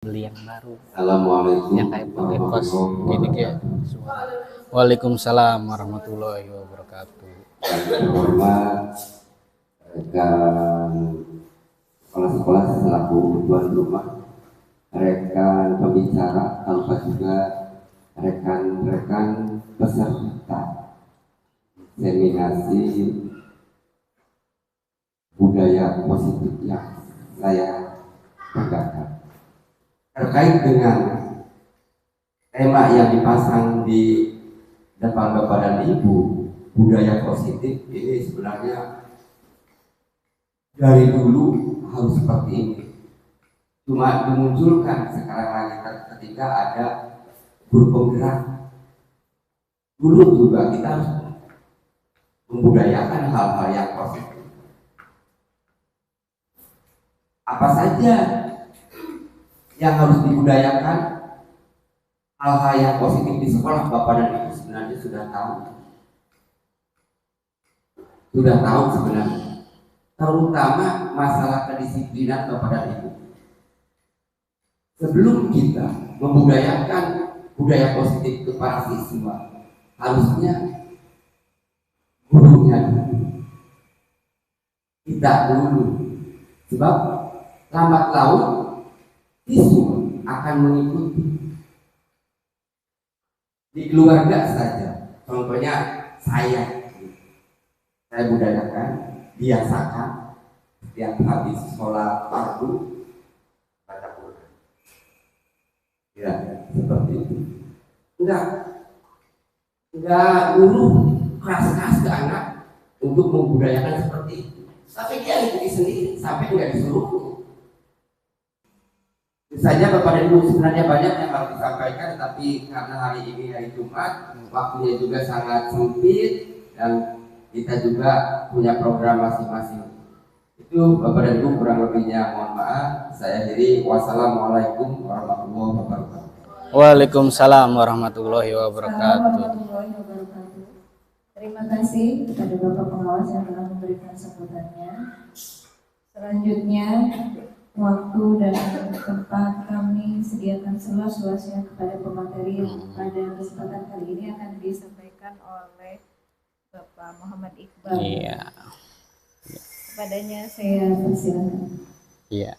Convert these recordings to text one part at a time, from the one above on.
beli yang baru Assalamualaikum yang kayak pakai kos gini kayak suara. Waalaikumsalam warahmatullahi wabarakatuh. Yang terhormat rekan sekolah-sekolah selaku tuan rumah, rekan pembicara, tanpa juga rekan-rekan peserta seminasi budaya positif yang saya tegakkan. Terkait dengan tema yang dipasang di depan Bapak dan Ibu, budaya positif ini sebenarnya dari dulu harus seperti ini. Cuma dimunculkan sekarang lagi ketika ada guru penggerak. Dulu juga kita harus membudayakan hal-hal yang positif. Apa saja yang harus dibudayakan? Hal-hal yang positif di sekolah Bapak dan Ibu sebenarnya sudah tahu sebenarnya, terutama masalah kedisiplinan Bapak dan Ibu. Sebelum kita membudayakan budaya positif ke para siswa, harusnya gurunya kita dulu, sebab lambat laun siswa akan mengikuti. Di keluarga saja, contohnya saya budayakan, biasakan setiap habis sholat fardu baca Quran. Ya, seperti itu. Enggak guru keras-keras ke anak untuk membudayakan seperti itu. Tapi dia ikuti sendiri sampai enggak disuruh. Misalnya Bapak dan Ibu sebenarnya banyak yang harus disampaikan, tapi karena hari ini hari Jumat, waktunya juga sangat sempit dan kita juga punya program masing-masing. Itu Bapak dan Ibu kurang lebihnya mohon maaf. Saya akhiri. Wassalamualaikum warahmatullahi wabarakatuh. Waalaikumsalam warahmatullahi wabarakatuh. Terima kasih kepada Bapak Pengawas yang telah memberikan sambutannya. Selanjutnya, waktu dan tempat kami sediakan seluas-luasnya kepada pemateri yang pada kesempatan kali ini akan disampaikan oleh Bapak Muhammad Iqbal. Iya. Kepadanya saya persilakan. Iya.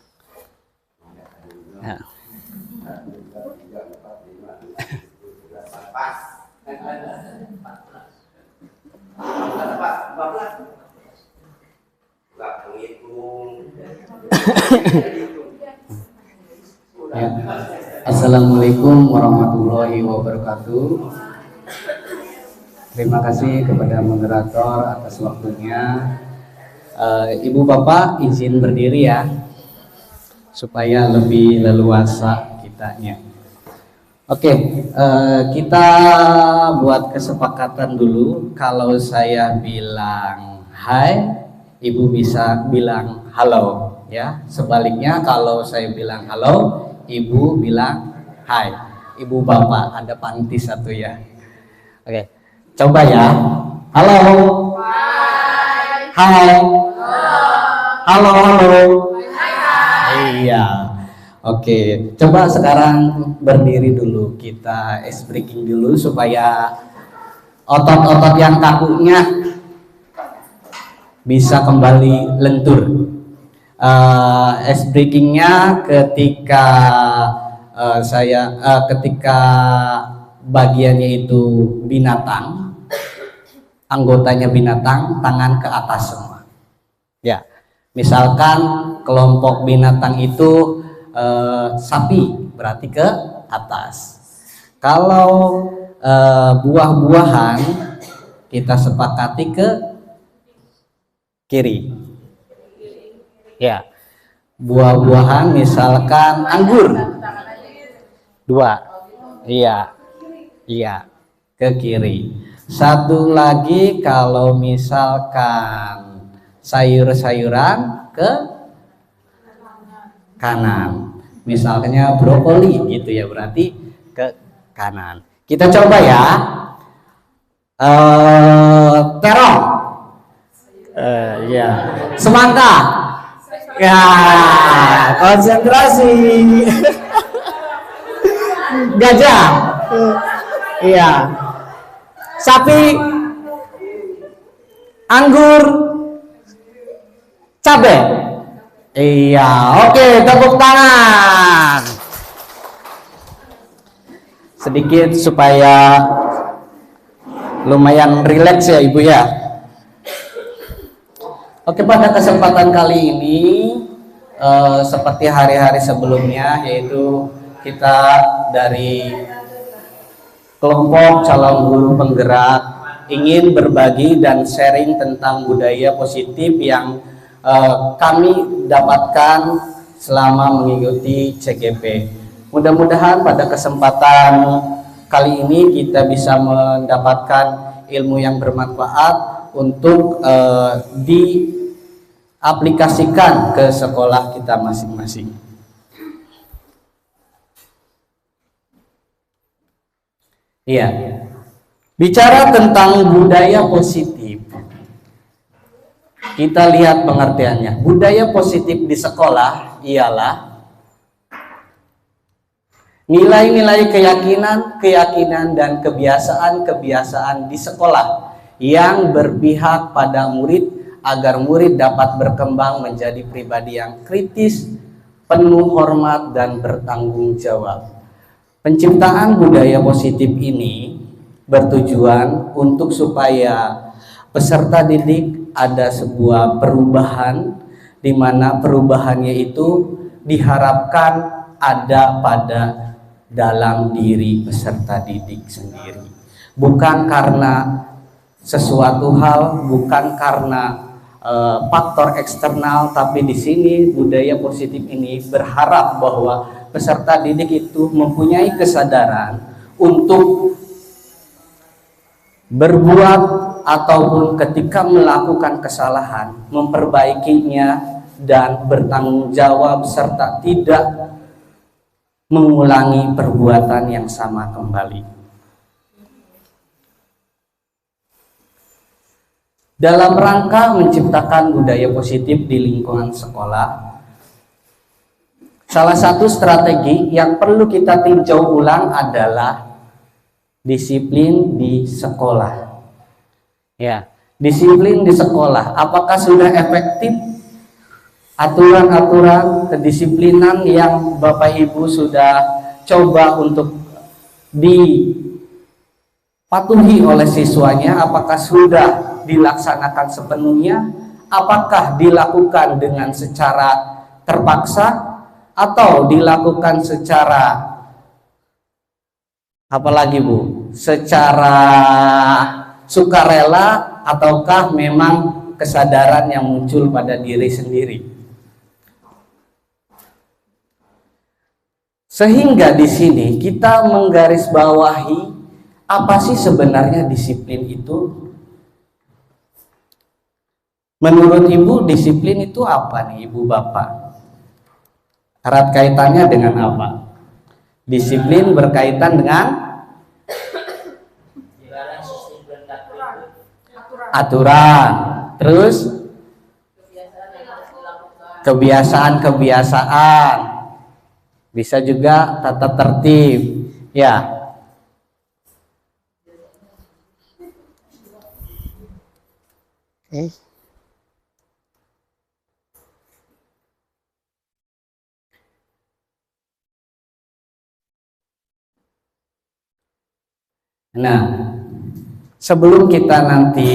Nah. Ya. Assalamualaikum warahmatullahi wabarakatuh. Terima kasih kepada moderator atas waktunya. Ibu Bapak izin berdiri ya, supaya lebih leluasa kitanya. Oke, kita buat kesepakatan dulu. Kalau saya bilang hai, Ibu bisa bilang halo ya. Sebaliknya kalau saya bilang halo, Ibu bilang hai. Ibu Bapak ada panti satu ya. Oke, coba ya. Halo. Hai. Halo. Iya. Oke, coba sekarang berdiri dulu. Kita ice breaking dulu supaya otot-otot yang kakunya bisa kembali lentur. Ice breakingnya ketika ketika bagiannya itu binatang, anggotanya binatang, tangan ke atas semua. Ya, misalkan kelompok binatang itu sapi, berarti ke atas. Kalau buah-buahan kita sepakati ke kiri. Ya, buah-buahan misalkan anggur, dua, iya, ke kiri. Satu lagi kalau misalkan sayur-sayuran ke kanan, misalnya brokoli gitu ya, berarti ke kanan. Kita coba ya. Terong, ya, semangka, ya, konsentrasi. Gajah. Iya. Sapi. Anggur. Cabe. Iya, oke, tepuk tangan. Sedikit supaya lumayan rileks ya Ibu ya. Oke, pada kesempatan kali ini seperti hari-hari sebelumnya, yaitu kita dari kelompok calon guru penggerak ingin berbagi dan sharing tentang budaya positif yang kami dapatkan selama mengikuti CGP. Mudah-mudahan pada kesempatan kali ini kita bisa mendapatkan ilmu yang bermanfaat untuk diaplikasikan ke sekolah kita masing-masing. Iya. Bicara tentang budaya positif, kita lihat pengertiannya. Budaya positif di sekolah ialah nilai-nilai keyakinan dan kebiasaan di sekolah yang berpihak pada murid agar murid dapat berkembang menjadi pribadi yang kritis, penuh hormat dan bertanggung jawab. Penciptaan budaya positif ini bertujuan untuk supaya peserta didik ada sebuah perubahan, di mana perubahannya itu diharapkan ada pada dalam diri peserta didik sendiri, bukan karena sesuatu hal, bukan karena faktor eksternal, tapi di sini budaya positif ini berharap bahwa peserta didik itu mempunyai kesadaran untuk berbuat ataupun ketika melakukan kesalahan memperbaikinya dan bertanggung jawab serta tidak mengulangi perbuatan yang sama kembali. Dalam rangka menciptakan budaya positif di lingkungan sekolah, salah satu strategi yang perlu kita tinjau ulang adalah disiplin di sekolah. Ya, disiplin di sekolah. Apakah sudah efektif aturan-aturan kedisiplinan yang Bapak Ibu sudah coba untuk dipatuhi oleh siswanya? Apakah sudah dilaksanakan sepenuhnya? Apakah dilakukan dengan secara terpaksa atau dilakukan secara apalagi Bu? Secara sukarela ataukah memang kesadaran yang muncul pada diri sendiri? Sehingga di sini kita menggarisbawahi apa sih sebenarnya disiplin itu? Menurut Ibu, disiplin itu apa nih Ibu Bapak? Erat kaitannya dengan apa? Disiplin berkaitan dengan aturan, terus kebiasaan, bisa juga tata tertib, ya. Nah, sebelum kita nanti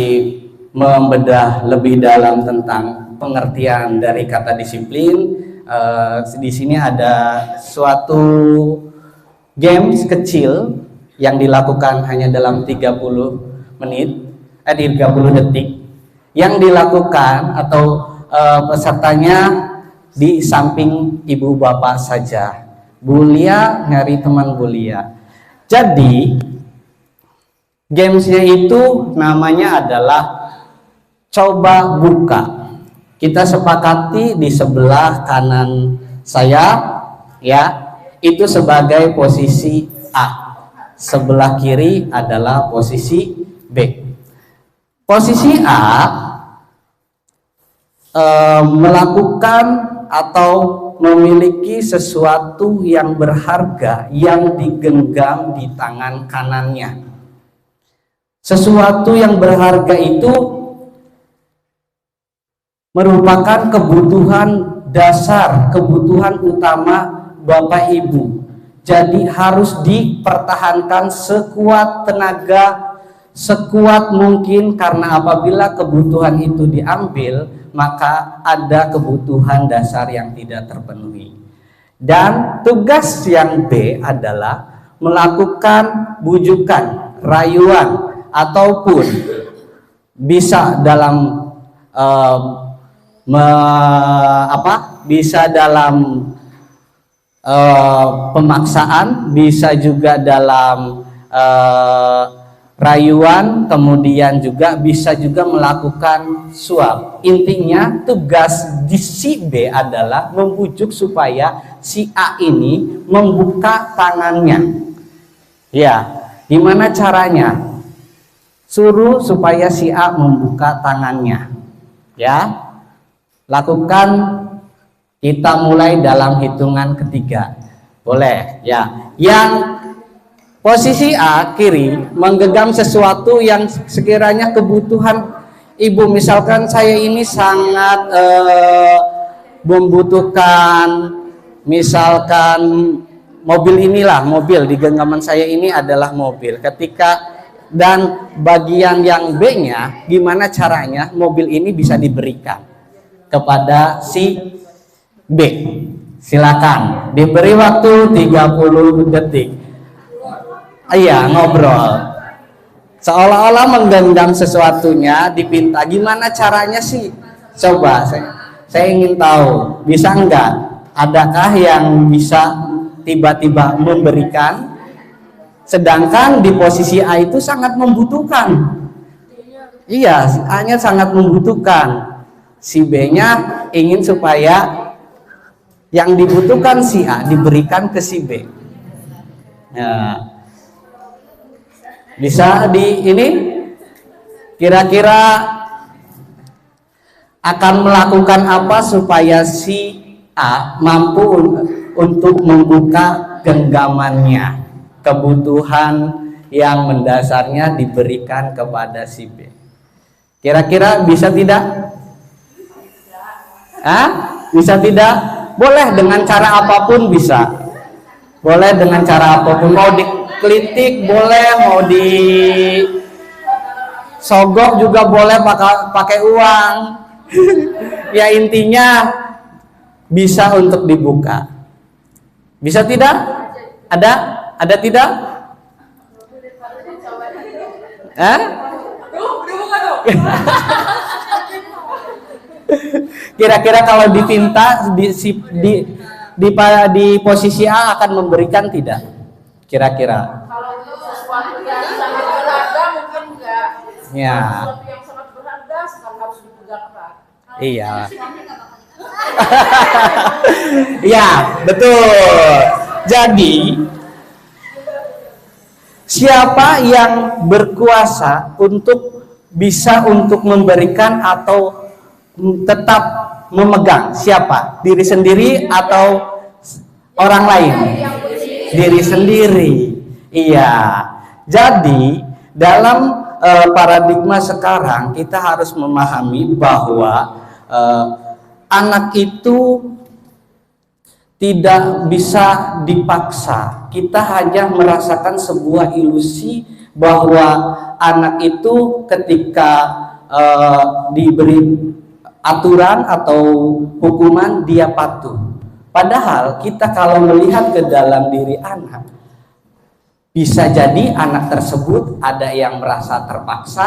membedah lebih dalam tentang pengertian dari kata disiplin, di sini ada suatu games kecil yang dilakukan hanya dalam 30 menit, 30 detik, yang dilakukan atau pesertanya di samping ibu bapak saja. Bulia nyari teman Bulia. Jadi gamesnya itu namanya adalah coba buka. Kita sepakati di sebelah kanan saya, ya, itu sebagai posisi A. Sebelah kiri adalah posisi B. Posisi A melakukan atau memiliki sesuatu yang berharga yang digenggam di tangan kanannya. Sesuatu yang berharga itu merupakan kebutuhan dasar, kebutuhan utama Bapak Ibu. Jadi harus dipertahankan sekuat tenaga, sekuat mungkin, karena apabila kebutuhan itu diambil, maka ada kebutuhan dasar yang tidak terpenuhi. Dan tugas yang B adalah melakukan bujukan, rayuan, ataupun bisa dalam bisa dalam pemaksaan, bisa juga dalam rayuan, kemudian juga bisa juga melakukan suap. Intinya tugas di si B adalah membujuk supaya si A ini membuka tangannya. Ya, gimana caranya? Suruh supaya si A membuka tangannya. Ya, lakukan. Kita mulai dalam hitungan ketiga. Boleh ya. Yang posisi A kiri menggenggam sesuatu yang sekiranya kebutuhan ibu. Misalkan saya ini sangat membutuhkan, misalkan mobil inilah, mobil di genggaman saya ini adalah mobil. Dan bagian yang B-nya, gimana caranya mobil ini bisa diberikan kepada si B. Silakan, diberi waktu 30 detik. Iya, ngobrol. Seolah-olah menggenggam sesuatunya, dipinta. Gimana caranya sih? Coba, saya ingin tahu. Bisa enggak? Adakah yang bisa tiba-tiba memberikan? Sedangkan di posisi A itu sangat membutuhkan. Iya, A-nya sangat membutuhkan. Si B-nya ingin supaya yang dibutuhkan si A diberikan ke si B. Ya. Bisa di ini kira-kira akan melakukan apa supaya si A mampu untuk membuka genggamannya, kebutuhan yang mendasarnya diberikan kepada si B. Kira-kira bisa tidak? Bisa tidak? Boleh dengan cara apapun bisa. Boleh dengan cara apapun. Mau dikelitik boleh, mau disogok juga boleh pakai uang. Ya intinya bisa untuk dibuka. Bisa tidak? Ada tidak? Kira-kira kalau dipinta di posisi A akan memberikan tidak? Kira-kira? Kalau itu sesuatu yang sangat berharga mungkin enggak. Ya. Sesuatu yang sangat berharga sekarang harus dipegang erat. Iya. Ya, betul. Jadi siapa yang berkuasa untuk bisa untuk memberikan atau tetap memegang? Siapa? Diri sendiri atau orang lain? Diri sendiri. Iya. Jadi dalam paradigma sekarang kita harus memahami bahwa anak itu tidak bisa dipaksa. Kita hanya merasakan sebuah ilusi bahwa anak itu ketika diberi aturan atau hukuman dia patuh. Padahal kita kalau melihat ke dalam diri anak, bisa jadi anak tersebut ada yang merasa terpaksa,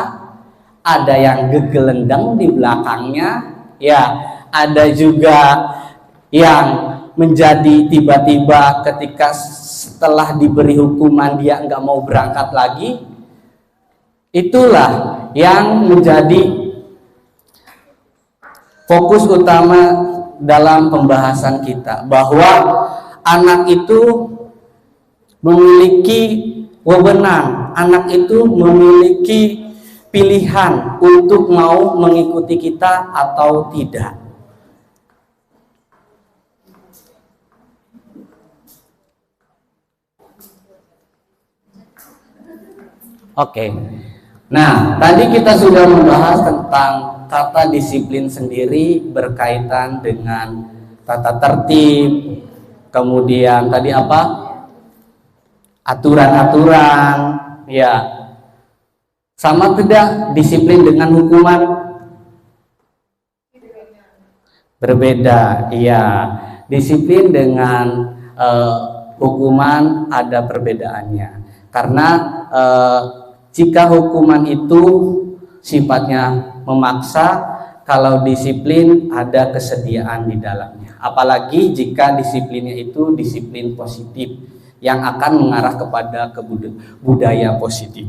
ada yang gegelendang di belakangnya, ya, ada juga yang menjadi tiba-tiba ketika setelah diberi hukuman dia nggak mau berangkat lagi. Itulah yang menjadi fokus utama dalam pembahasan kita, bahwa anak itu memiliki wewenang, anak itu memiliki pilihan untuk mau mengikuti kita atau tidak. Oke. Nah, tadi kita sudah membahas tentang tata disiplin sendiri berkaitan dengan tata tertib, kemudian tadi apa? Aturan-aturan, ya. Sama tidak disiplin dengan hukuman? Berbeda, iya. Disiplin dengan hukuman ada perbedaannya. Karena jika hukuman itu sifatnya memaksa, kalau disiplin ada kesediaan di dalamnya. Apalagi jika disiplinnya itu disiplin positif yang akan mengarah kepada budaya positif.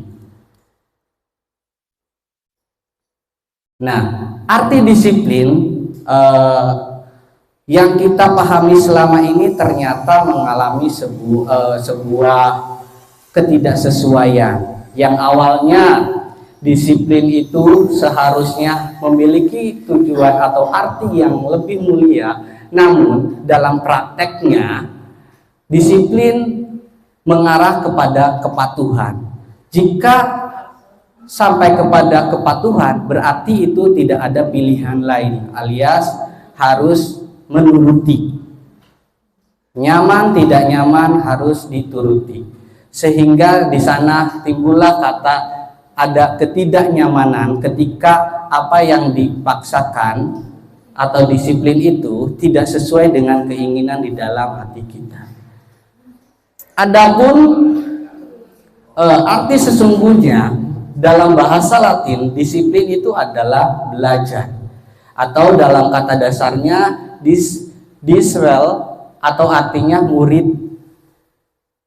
Nah, arti disiplin yang kita pahami selama ini ternyata mengalami sebuah ketidaksesuaian. Yang awalnya disiplin itu seharusnya memiliki tujuan atau arti yang lebih mulia, namun dalam prakteknya disiplin mengarah kepada kepatuhan. Jika sampai kepada kepatuhan, berarti itu tidak ada pilihan lain, alias harus menuruti. Nyaman tidak nyaman harus dituruti. Sehingga di sana timbullah kata ada ketidaknyamanan ketika apa yang dipaksakan atau disiplin itu tidak sesuai dengan keinginan di dalam hati kita. Adapun arti sesungguhnya dalam bahasa Latin disiplin itu adalah belajar, atau dalam kata dasarnya disrel, atau artinya murid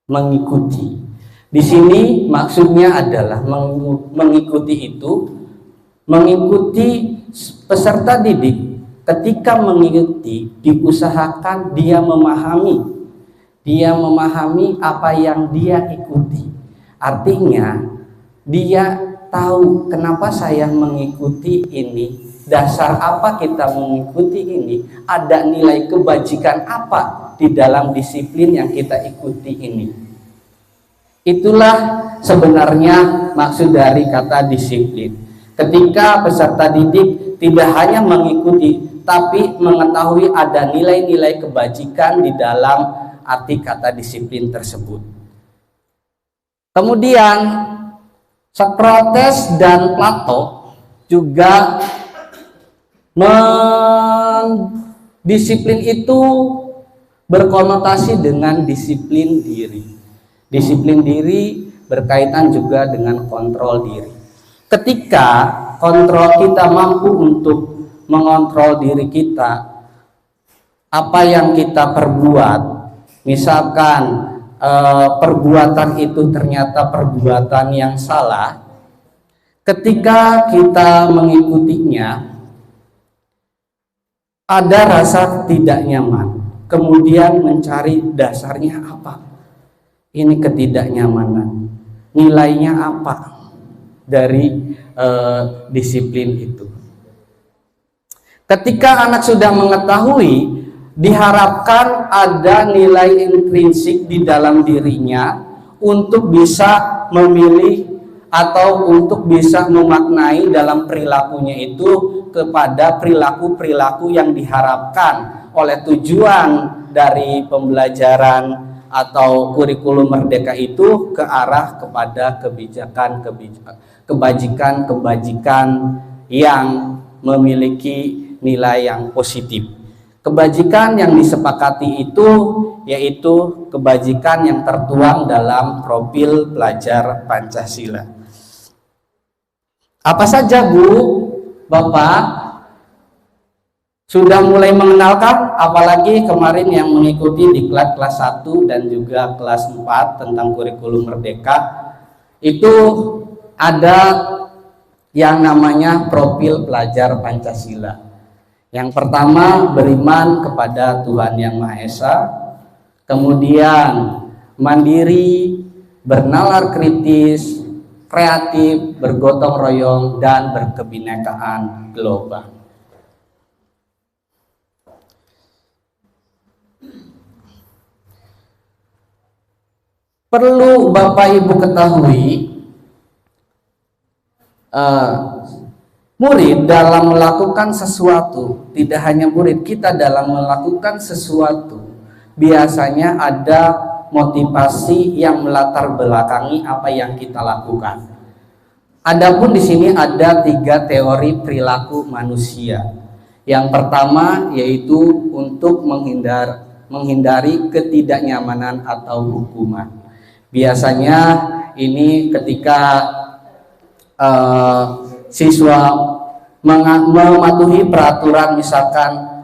mengikuti. Di sini maksudnya adalah mengikuti itu, mengikuti peserta didik. Ketika mengikuti, diusahakan dia memahami apa yang dia ikuti. Artinya dia tahu kenapa saya mengikuti ini, dasar apa kita mengikuti ini, ada nilai kebajikan apa di dalam disiplin yang kita ikuti ini. Itulah sebenarnya maksud dari kata disiplin. Ketika peserta didik tidak hanya mengikuti, tapi mengetahui ada nilai-nilai kebajikan di dalam arti kata disiplin tersebut. Kemudian Socrates dan Plato juga disiplin itu berkonotasi dengan disiplin diri. Disiplin diri berkaitan juga dengan kontrol diri. Ketika kontrol kita mampu untuk mengontrol diri kita, apa yang kita perbuat, misalkan perbuatan itu ternyata perbuatan yang salah, ketika kita mengikutinya ada rasa tidak nyaman, kemudian mencari dasarnya apa. Ini ketidaknyamanan, nilainya apa dari disiplin itu. Ketika anak sudah mengetahui, diharapkan ada nilai intrinsik di dalam dirinya untuk bisa memilih atau untuk bisa memaknai dalam perilakunya itu kepada perilaku-perilaku yang diharapkan oleh tujuan dari pembelajaran atau kurikulum merdeka itu ke arah kepada kebajikan yang memiliki nilai yang positif. Kebajikan yang disepakati itu yaitu kebajikan yang tertuang dalam profil pelajar Pancasila. Apa saja Bu, Bapak? Sudah mulai mengenalkan, apalagi kemarin yang mengikuti di kelas 1 dan juga kelas 4 tentang kurikulum merdeka, itu ada yang namanya profil pelajar Pancasila. Yang pertama, beriman kepada Tuhan Yang Maha Esa, kemudian mandiri, bernalar kritis, kreatif, bergotong royong, dan berkebinekaan global. Perlu Bapak Ibu ketahui, murid dalam melakukan sesuatu, tidak hanya murid, kita dalam melakukan sesuatu biasanya ada motivasi yang melatar belakangi apa yang kita lakukan. Adapun di sini ada 3 teori perilaku manusia. Yang pertama yaitu untuk menghindari ketidaknyamanan atau hukuman. Biasanya ini ketika siswa mematuhi peraturan, misalkan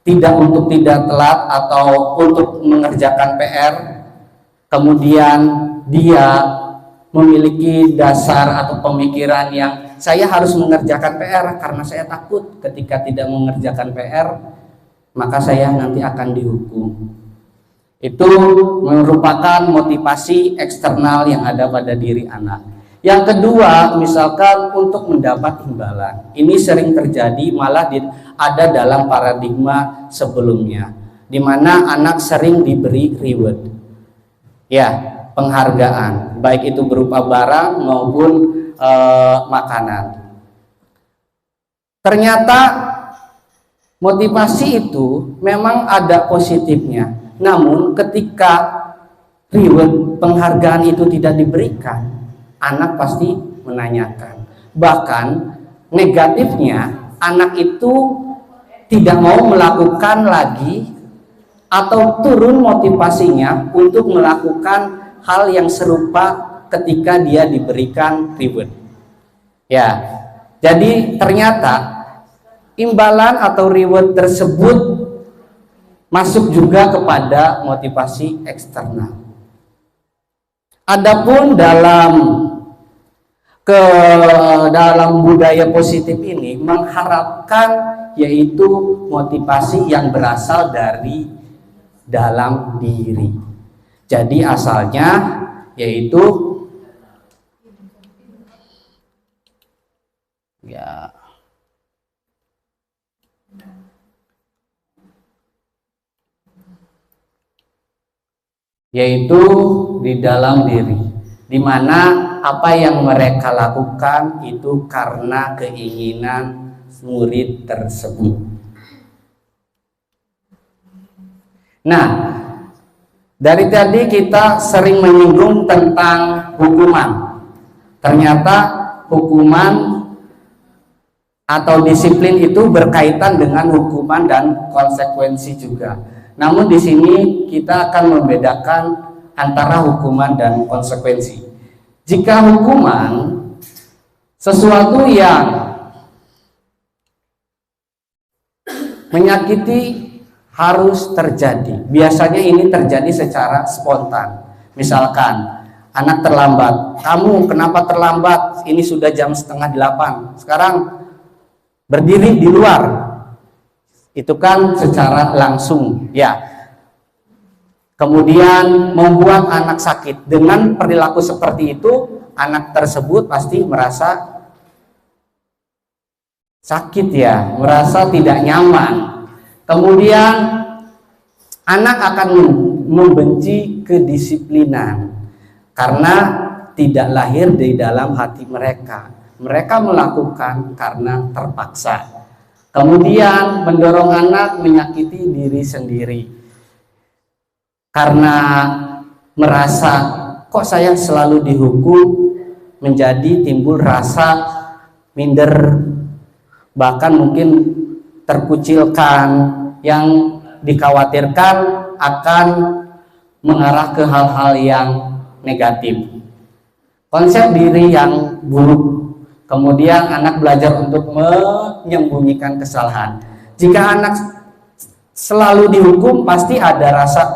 tidak telat atau untuk mengerjakan PR, kemudian dia memiliki dasar atau pemikiran yang saya harus mengerjakan PR karena saya takut ketika tidak mengerjakan PR maka saya nanti akan dihukum. Itu merupakan motivasi eksternal yang ada pada diri anak. Yang kedua, misalkan untuk mendapat imbalan. Ini sering terjadi, malah ada dalam paradigma sebelumnya, di mana anak sering diberi reward, ya, penghargaan, baik itu berupa barang maupun makanan. Ternyata motivasi itu memang ada positifnya, namun ketika reward, penghargaan itu tidak diberikan, anak pasti menanyakan. Bahkan negatifnya, anak itu tidak mau melakukan lagi atau turun motivasinya untuk melakukan hal yang serupa ketika dia diberikan reward. Ya, jadi ternyata imbalan atau reward tersebut masuk juga kepada motivasi eksternal. Adapun dalam budaya positif ini mengharapkan yaitu motivasi yang berasal dari dalam diri. Jadi asalnya yaitu yaitu di dalam diri, di mana apa yang mereka lakukan itu karena keinginan murid tersebut. Nah, dari tadi kita sering menyinggung tentang hukuman. Ternyata hukuman atau disiplin itu berkaitan dengan hukuman dan konsekuensi juga. Namun di sini kita akan membedakan antara hukuman dan konsekuensi. Jika hukuman sesuatu yang menyakiti harus terjadi. Biasanya ini terjadi secara spontan. Misalkan anak terlambat, kamu kenapa terlambat? Ini sudah jam 7:30. Sekarang berdiri di luar. Itu kan secara langsung, ya. Kemudian membuat anak sakit. Dengan perilaku seperti itu, anak tersebut pasti merasa sakit, ya, merasa tidak nyaman. Kemudian anak akan membenci kedisiplinan karena tidak lahir di dalam hati mereka. Mereka melakukan karena terpaksa. Kemudian mendorong anak menyakiti diri sendiri karena merasa kok saya selalu dihukum, menjadi timbul rasa minder, bahkan mungkin terkucilkan, yang dikhawatirkan akan mengarah ke hal-hal yang negatif. Konsep diri yang buruk. Kemudian anak belajar untuk menyembunyikan kesalahan. Jika anak selalu dihukum, pasti ada rasa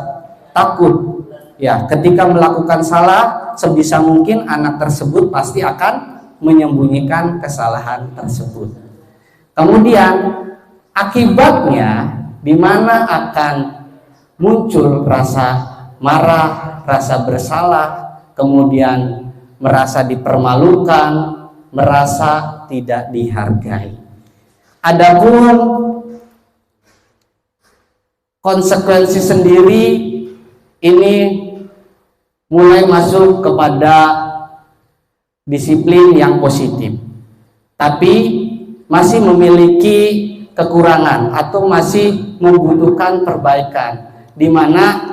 takut. Ya, ketika melakukan salah, sebisa mungkin anak tersebut pasti akan menyembunyikan kesalahan tersebut. Kemudian akibatnya di mana akan muncul rasa marah, rasa bersalah, kemudian merasa dipermalukan, merasa tidak dihargai. Adapun konsekuensi sendiri ini mulai masuk kepada disiplin yang positif. tapi masih memiliki kekurangan atau masih membutuhkan perbaikan, di mana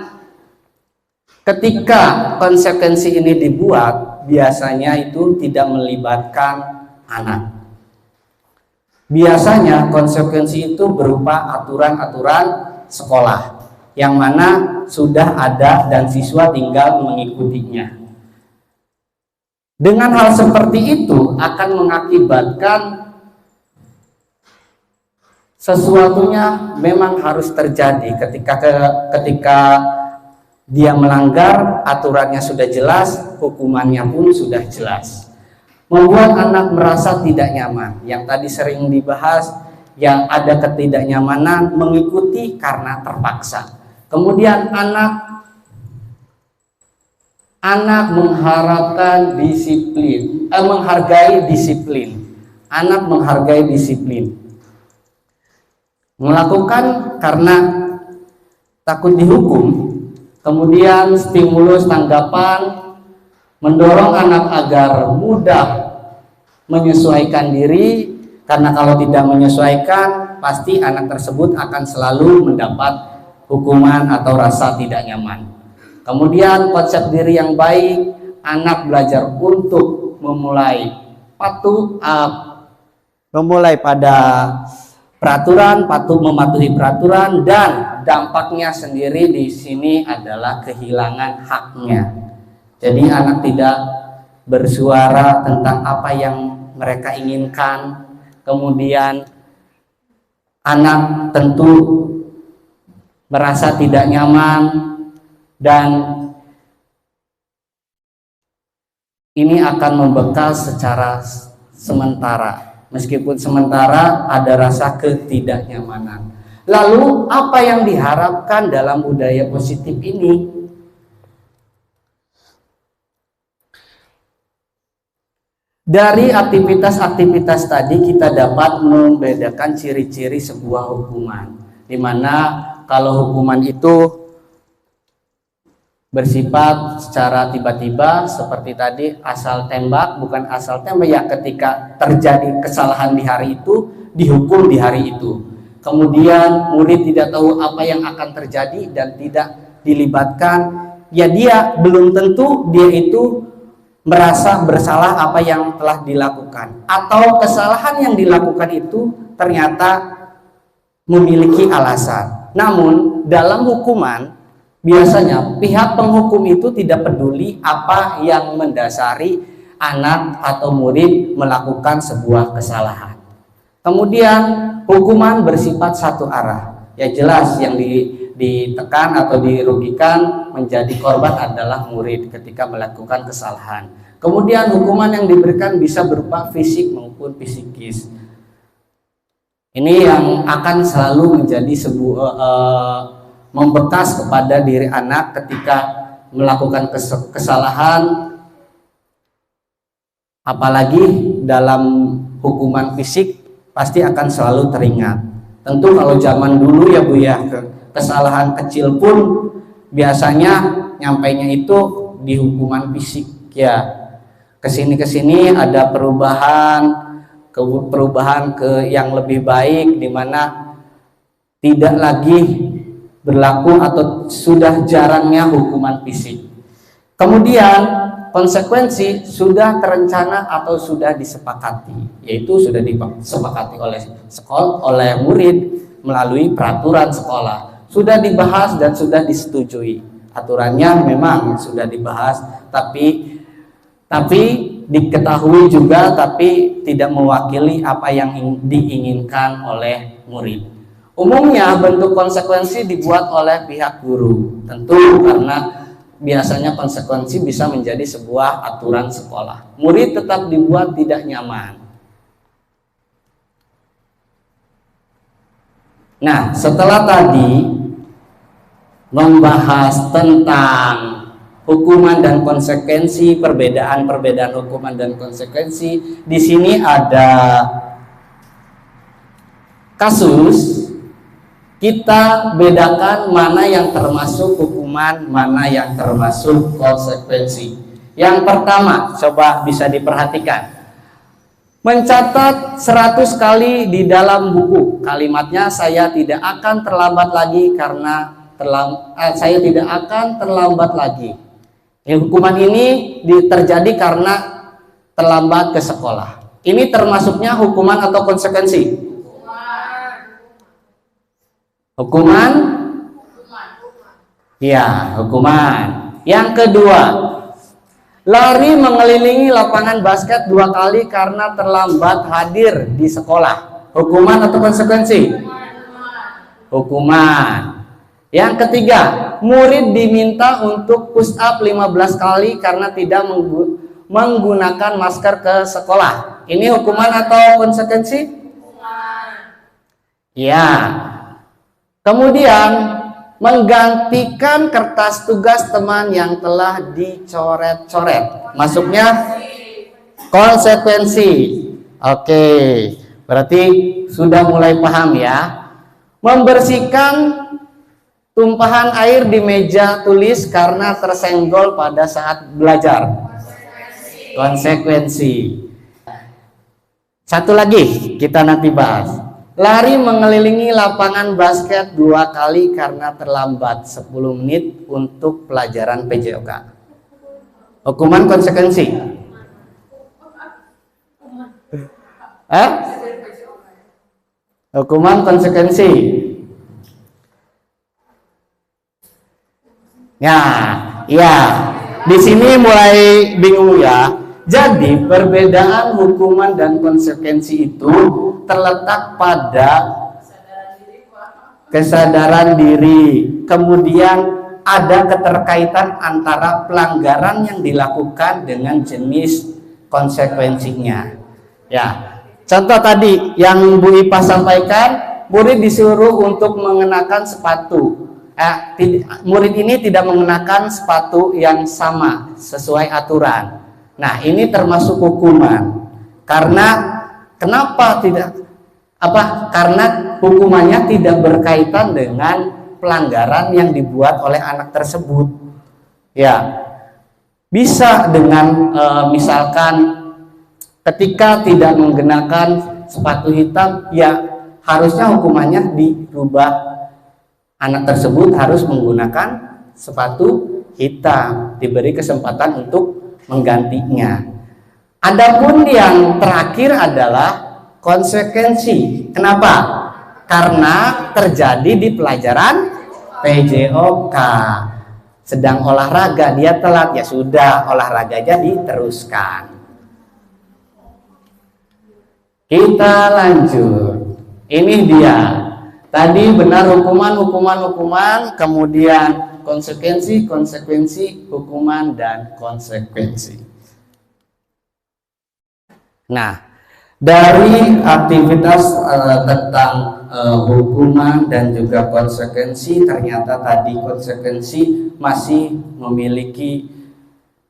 ketika konsekuensi ini dibuat, biasanya itu tidak melibatkan anak. Biasanya konsekuensi itu berupa aturan-aturan sekolah yang mana sudah ada dan siswa tinggal mengikutinya. Dengan hal seperti itu akan mengakibatkan sesuatunya memang harus terjadi ketika dia melanggar, aturannya sudah jelas, hukumannya pun sudah jelas. Membuat anak merasa tidak nyaman. Yang tadi sering dibahas, yang ada ketidaknyamanan mengikuti karena terpaksa. Kemudian anak mengharapkan disiplin, menghargai disiplin. Anak menghargai disiplin. Melakukan karena takut dihukum. Kemudian stimulus tanggapan mendorong anak agar mudah menyesuaikan diri, karena kalau tidak menyesuaikan pasti anak tersebut akan selalu mendapat hukuman atau rasa tidak nyaman. Kemudian konsep diri yang baik, anak belajar untuk memulai pada peraturan, patuh mematuhi peraturan, dan dampaknya sendiri di sini adalah kehilangan haknya. Jadi anak tidak bersuara tentang apa yang mereka inginkan. Kemudian anak tentu merasa tidak nyaman, dan ini akan membekas secara sementara. Meskipun sementara ada rasa ketidaknyamanan. Lalu apa yang diharapkan dalam budaya positif ini? Dari aktivitas-aktivitas tadi kita dapat membedakan ciri-ciri sebuah hukuman, di mana kalau hukuman itu bersifat secara tiba-tiba seperti tadi asal tembak, bukan asal tembak ya, ketika terjadi kesalahan di hari itu dihukum di hari itu. Kemudian murid tidak tahu apa yang akan terjadi dan tidak dilibatkan, ya dia belum tentu dia itu merasa bersalah apa yang telah dilakukan, atau kesalahan yang dilakukan itu ternyata memiliki alasan. Namun dalam hukuman biasanya pihak penghukum itu tidak peduli apa yang mendasari anak atau murid melakukan sebuah kesalahan. Kemudian hukuman bersifat satu arah. Ya jelas yang ditekan atau dirugikan menjadi korban adalah murid ketika melakukan kesalahan. Kemudian hukuman yang diberikan bisa berupa fisik maupun psikis. Ini yang akan selalu menjadi sebuah membekas kepada diri anak ketika melakukan kesalahan, apalagi dalam hukuman fisik pasti akan selalu teringat. Tentu kalau zaman dulu ya Bu ya, kesalahan kecil pun biasanya nyampainya itu di hukuman fisik ya. Kesini ada perubahan ke yang lebih baik, di mana tidak lagi berlaku atau sudah jarangnya hukuman fisik. Kemudian konsekuensi sudah terencana atau sudah disepakati, yaitu sudah disepakati oleh sekolah, oleh murid melalui peraturan sekolah, sudah dibahas dan sudah disetujui. Aturannya memang sudah dibahas, tapi diketahui juga, tapi tidak mewakili apa yang diinginkan oleh murid. Umumnya bentuk konsekuensi dibuat oleh pihak guru, tentu karena biasanya konsekuensi bisa menjadi sebuah aturan sekolah. Murid tetap dibuat tidak nyaman. Nah, setelah tadi membahas tentang hukuman dan konsekuensi, perbedaan hukuman dan konsekuensi, di sini ada kasus. Kita bedakan mana yang termasuk hukuman, mana yang termasuk konsekuensi. Yang pertama, coba bisa diperhatikan. Mencatat 100 kali di dalam buku. Kalimatnya, saya tidak akan terlambat lagi karena saya tidak akan terlambat lagi. Hukuman ini terjadi karena terlambat ke sekolah. Ini termasuknya hukuman atau konsekuensi? Hukuman? Ya, hukuman. Yang kedua, lari mengelilingi lapangan basket 2 kali karena terlambat hadir di sekolah. Hukuman atau konsekuensi? Hukuman. Yang ketiga, murid diminta untuk push up 15 kali karena tidak menggunakan masker ke sekolah. Ini hukuman atau konsekuensi? Ya. Kemudian menggantikan kertas tugas teman yang telah dicoret-coret. Masuknya konsekuensi. Oke, berarti sudah mulai paham ya. Membersihkan tumpahan air di meja tulis karena tersenggol pada saat belajar. Konsekuensi. Satu lagi kita nanti bahas. Lari mengelilingi lapangan basket 2 kali karena terlambat 10 menit untuk pelajaran PJOK. Hukuman konsekuensi. Hukuman konsekuensi. Ya, ya. Di sini mulai bingung ya. Jadi perbedaan hukuman dan konsekuensi itu terletak pada kesadaran diri. Kemudian ada keterkaitan antara pelanggaran yang dilakukan dengan jenis konsekuensinya. Ya, contoh tadi yang Bu Ipa sampaikan, murid disuruh untuk mengenakan sepatu. Murid ini tidak mengenakan sepatu yang sama sesuai aturan. Nah, ini termasuk hukuman. Karena kenapa tidak? Karena hukumannya tidak berkaitan dengan pelanggaran yang dibuat oleh anak tersebut. Ya, bisa dengan misalkan ketika tidak menggunakan sepatu hitam, ya harusnya hukumannya dirubah. Anak tersebut harus menggunakan sepatu hitam, diberi kesempatan untuk menggantinya. Adapun yang terakhir adalah konsekuensi. Kenapa? Karena terjadi di pelajaran PJOK. Sedang olahraga dia telat, ya sudah, olahraganya diteruskan. Kita lanjut. Ini dia. Tadi benar hukuman, kemudian konsekuensi, hukuman, dan konsekuensi. Nah, dari aktivitas tentang hukuman dan juga konsekuensi, ternyata tadi konsekuensi masih memiliki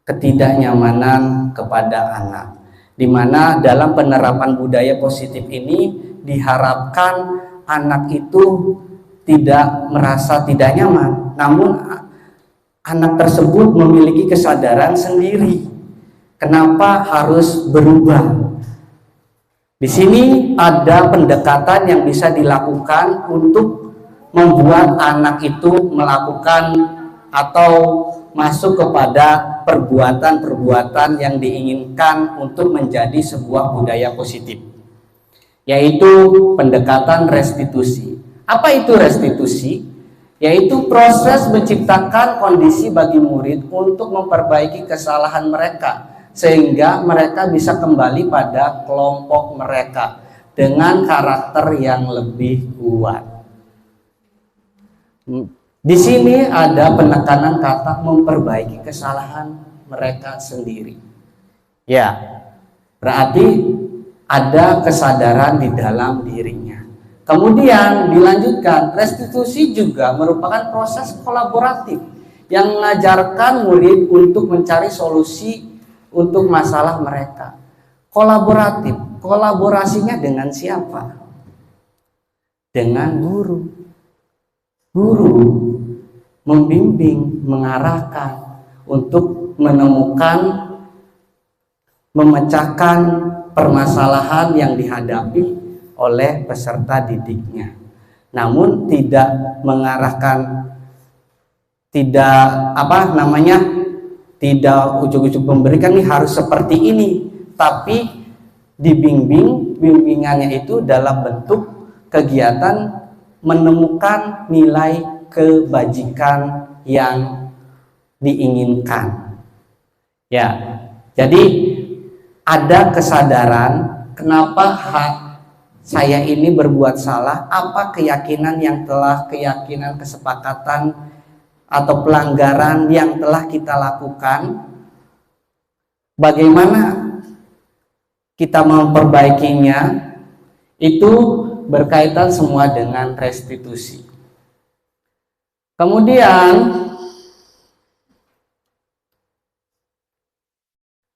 ketidaknyamanan kepada anak. Di mana dalam penerapan budaya positif ini diharapkan anak itu tidak merasa tidak nyaman, namun anak tersebut memiliki kesadaran sendiri kenapa harus berubah. Di sini ada pendekatan yang bisa dilakukan untuk membuat anak itu melakukan atau masuk kepada perbuatan-perbuatan yang diinginkan untuk menjadi sebuah budaya positif, yaitu pendekatan restitusi. Apa itu restitusi? Yaitu proses menciptakan kondisi bagi murid untuk memperbaiki kesalahan mereka sehingga mereka bisa kembali pada kelompok mereka dengan karakter yang lebih kuat. Di sini ada penekanan kata memperbaiki kesalahan mereka sendiri. Ya, berarti ada kesadaran di dalam dirinya. Kemudian dilanjutkan, restitusi juga merupakan proses kolaboratif yang mengajarkan murid untuk mencari solusi untuk masalah mereka. Kolaboratif, kolaborasinya dengan siapa? Dengan guru. Guru membimbing, mengarahkan untuk menemukan, memecahkan permasalahan yang dihadapi oleh peserta didiknya. Namun tidak mengarahkan, tidak ujuk-ujuk memberikan nih harus seperti ini, tapi bimbingannya itu dalam bentuk kegiatan menemukan nilai kebajikan yang diinginkan. Ya, jadi ada kesadaran kenapa saya ini berbuat salah, apa keyakinan kesepakatan atau pelanggaran yang telah kita lakukan, bagaimana kita memperbaikinya, itu berkaitan semua dengan restitusi. Kemudian,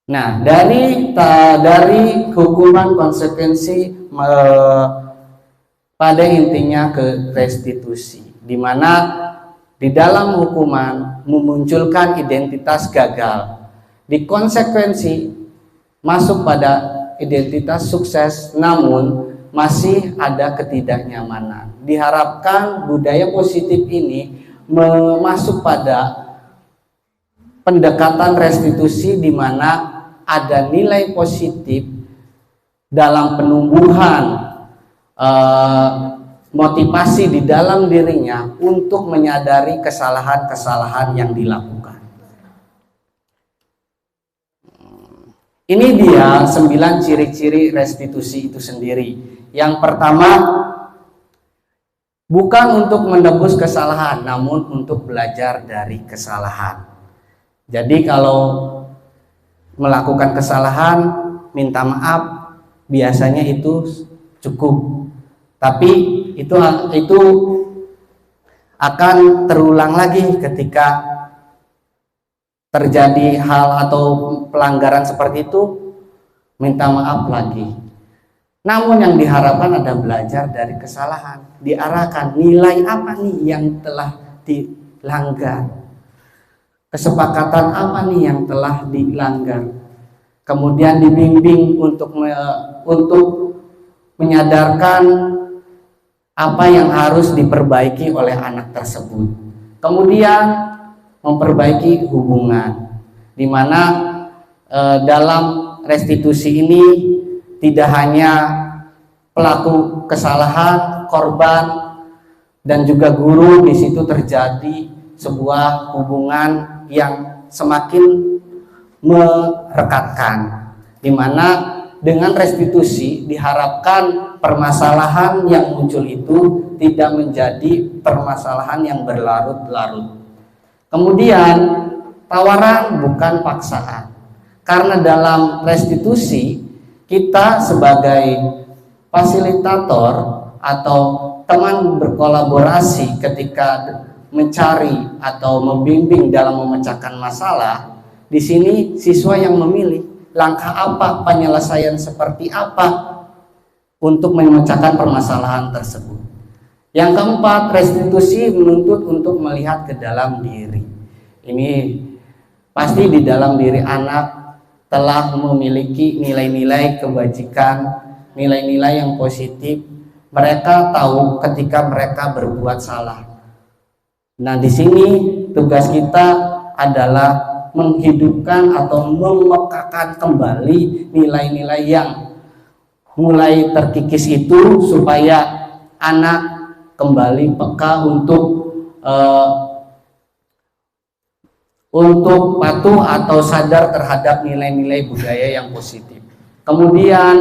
nah, dari hukuman konsekuensi pada intinya ke restitusi, di mana di dalam hukuman memunculkan identitas gagal, di konsekuensi masuk pada identitas sukses, namun masih ada ketidaknyamanan. Diharapkan budaya positif ini masuk pada pendekatan restitusi, di mana ada nilai positif dalam penumbuhan motivasi di dalam dirinya untuk menyadari kesalahan-kesalahan yang dilakukan. Ini dia 9 ciri-ciri restitusi itu sendiri. Yang pertama, bukan untuk menebus kesalahan, namun untuk belajar dari kesalahan. Jadi kalau melakukan kesalahan, minta maaf, biasanya itu cukup. Tapi itu akan terulang lagi ketika terjadi hal atau pelanggaran seperti itu, minta maaf lagi. Namun yang diharapkan ada belajar dari kesalahan, diarahkan nilai apa nih yang telah dilanggar, kesepakatan apa nih yang telah dilanggar, kemudian dibimbing untuk menyadarkan apa yang harus diperbaiki oleh anak tersebut. Kemudian memperbaiki hubungan, di mana dalam restitusi ini tidak hanya pelaku kesalahan, korban, dan juga guru, di situ terjadi sebuah hubungan yang semakin merekatkan, di mana dengan restitusi diharapkan permasalahan yang muncul itu tidak menjadi permasalahan yang berlarut-larut. Kemudian tawaran bukan paksaan, karena dalam restitusi kita sebagai fasilitator atau teman berkolaborasi ketika mencari atau membimbing dalam memecahkan masalah. Di sini siswa yang memilih langkah apa, penyelesaian seperti apa untuk memecahkan permasalahan tersebut. Yang keempat, restitusi menuntut untuk melihat ke dalam diri. Ini pasti di dalam diri anak telah memiliki nilai-nilai kebajikan, nilai-nilai yang positif. Mereka tahu ketika mereka berbuat salah. Nah, di sini tugas kita adalah menghidupkan atau memekakan kembali nilai-nilai yang mulai terkikis itu, supaya anak kembali peka untuk patuh atau sadar terhadap nilai-nilai budaya yang positif. Kemudian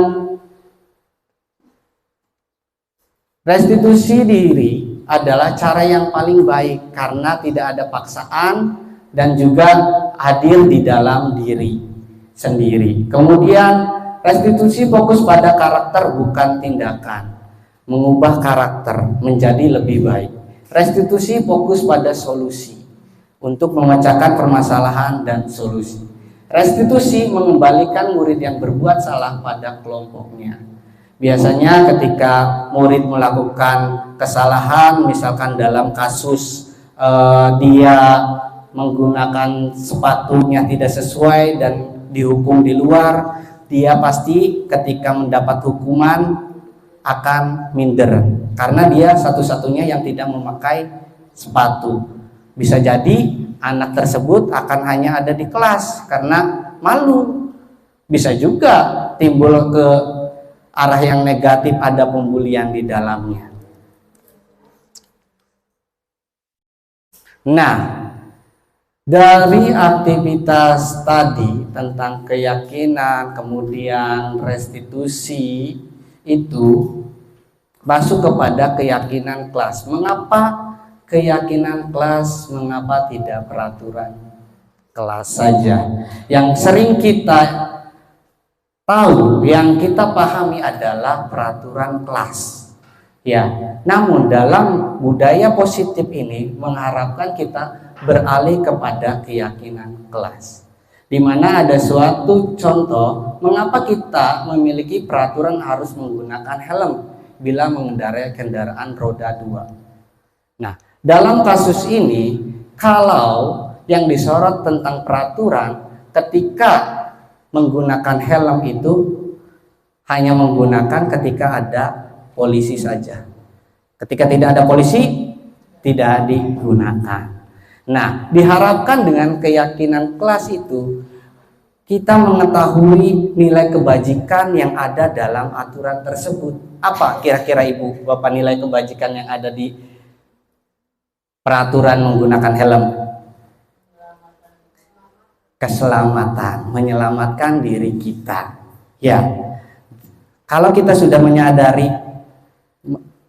restitusi diri adalah cara yang paling baik karena tidak ada paksaan dan juga hadir di dalam diri sendiri. Kemudian restitusi fokus pada karakter bukan tindakan, mengubah karakter menjadi lebih baik. Restitusi fokus pada solusi untuk memecahkan permasalahan dan solusi. Restitusi mengembalikan murid yang berbuat salah pada kelompoknya. Biasanya ketika murid melakukan kesalahan, misalkan dalam kasus dia menggunakan sepatunya tidak sesuai dan dihukum di luar, dia pasti ketika mendapat hukuman akan minder karena dia satu-satunya yang tidak memakai sepatu. Bisa jadi anak tersebut akan hanya ada di kelas karena malu. Bisa juga timbul ke arah yang negatif, ada pembulian di dalamnya. Nah, dari aktivitas tadi tentang keyakinan, kemudian restitusi, itu masuk kepada keyakinan kelas. Mengapa keyakinan kelas? Mengapa tidak peraturan kelas saja? Yang sering kita tahu, yang kita pahami adalah peraturan kelas. Ya, namun dalam budaya positif ini mengharapkan kita beralih kepada keyakinan kelas, di mana ada suatu contoh mengapa kita memiliki peraturan harus menggunakan helm bila mengendarai kendaraan roda 2. Nah, dalam kasus ini kalau yang disorot tentang peraturan, ketika menggunakan helm itu hanya menggunakan ketika ada polisi saja. Ketika tidak ada polisi, tidak digunakan. Nah, diharapkan dengan keyakinan kelas itu kita mengetahui nilai kebajikan yang ada dalam aturan tersebut. Apa kira-kira Ibu Bapak nilai kebajikan yang ada di peraturan menggunakan helm? Keselamatan, menyelamatkan diri kita. Ya, kalau kita sudah menyadari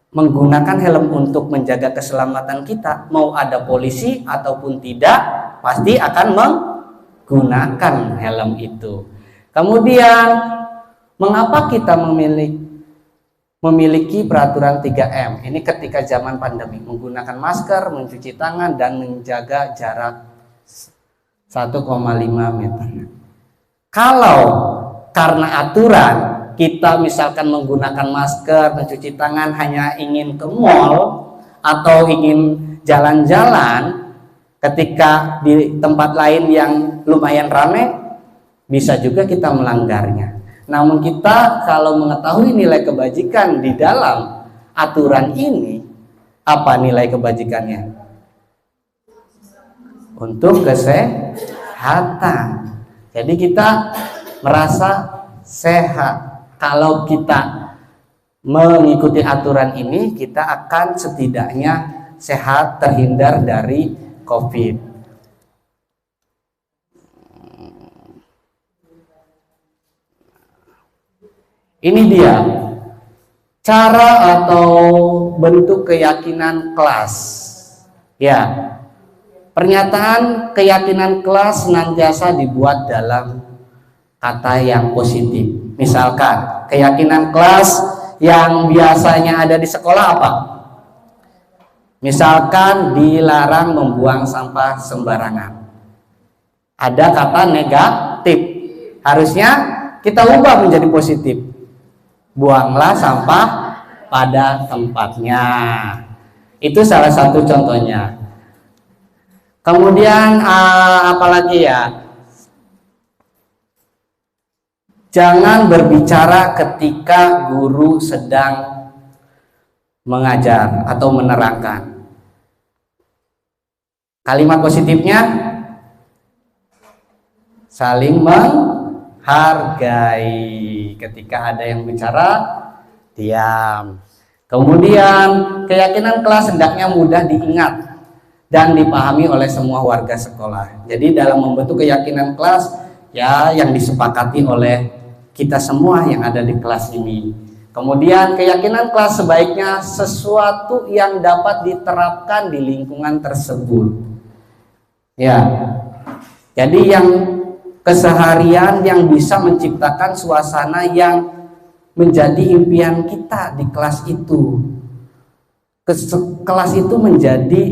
menggunakan helm untuk menjaga keselamatan kita, mau ada polisi ataupun tidak, pasti akan menggunakan helm itu. Kemudian, mengapa kita memiliki peraturan 3M? Ini ketika zaman pandemi, menggunakan masker, mencuci tangan, dan menjaga jarak 1,5 meter. Kalau karena aturan kita misalkan menggunakan masker, mencuci tangan hanya ingin ke mall atau ingin jalan-jalan ketika di tempat lain yang lumayan ramai, bisa juga kita melanggarnya. Namun kita kalau mengetahui nilai kebajikan di dalam aturan ini, apa nilai kebajikannya? Untuk kesehatan. Jadi kita merasa sehat. Kalau kita mengikuti aturan ini, kita akan setidaknya sehat, terhindar dari COVID. Ini dia cara atau bentuk keyakinan kelas. Ya, pernyataan keyakinan kelas senantiasa dibuat dalam kata yang positif. Misalkan keyakinan kelas yang biasanya ada di sekolah apa? Misalkan dilarang membuang sampah sembarangan. Ada kata negatif. Harusnya kita ubah menjadi positif. Buanglah sampah pada tempatnya. Itu salah satu contohnya. Kemudian apalagi ya? Jangan berbicara ketika guru sedang mengajar atau menerangkan. Kalimat positifnya saling menghargai. Ketika ada yang bicara, diam. Kemudian keyakinan kelas hendaknya mudah diingat dan dipahami oleh semua warga sekolah. Jadi dalam membentuk keyakinan kelas ya yang disepakati oleh kita semua yang ada di kelas ini. Kemudian keyakinan kelas sebaiknya sesuatu yang dapat diterapkan di lingkungan tersebut. Ya. Jadi yang keseharian yang bisa menciptakan suasana yang menjadi impian kita di kelas itu. Kelas itu menjadi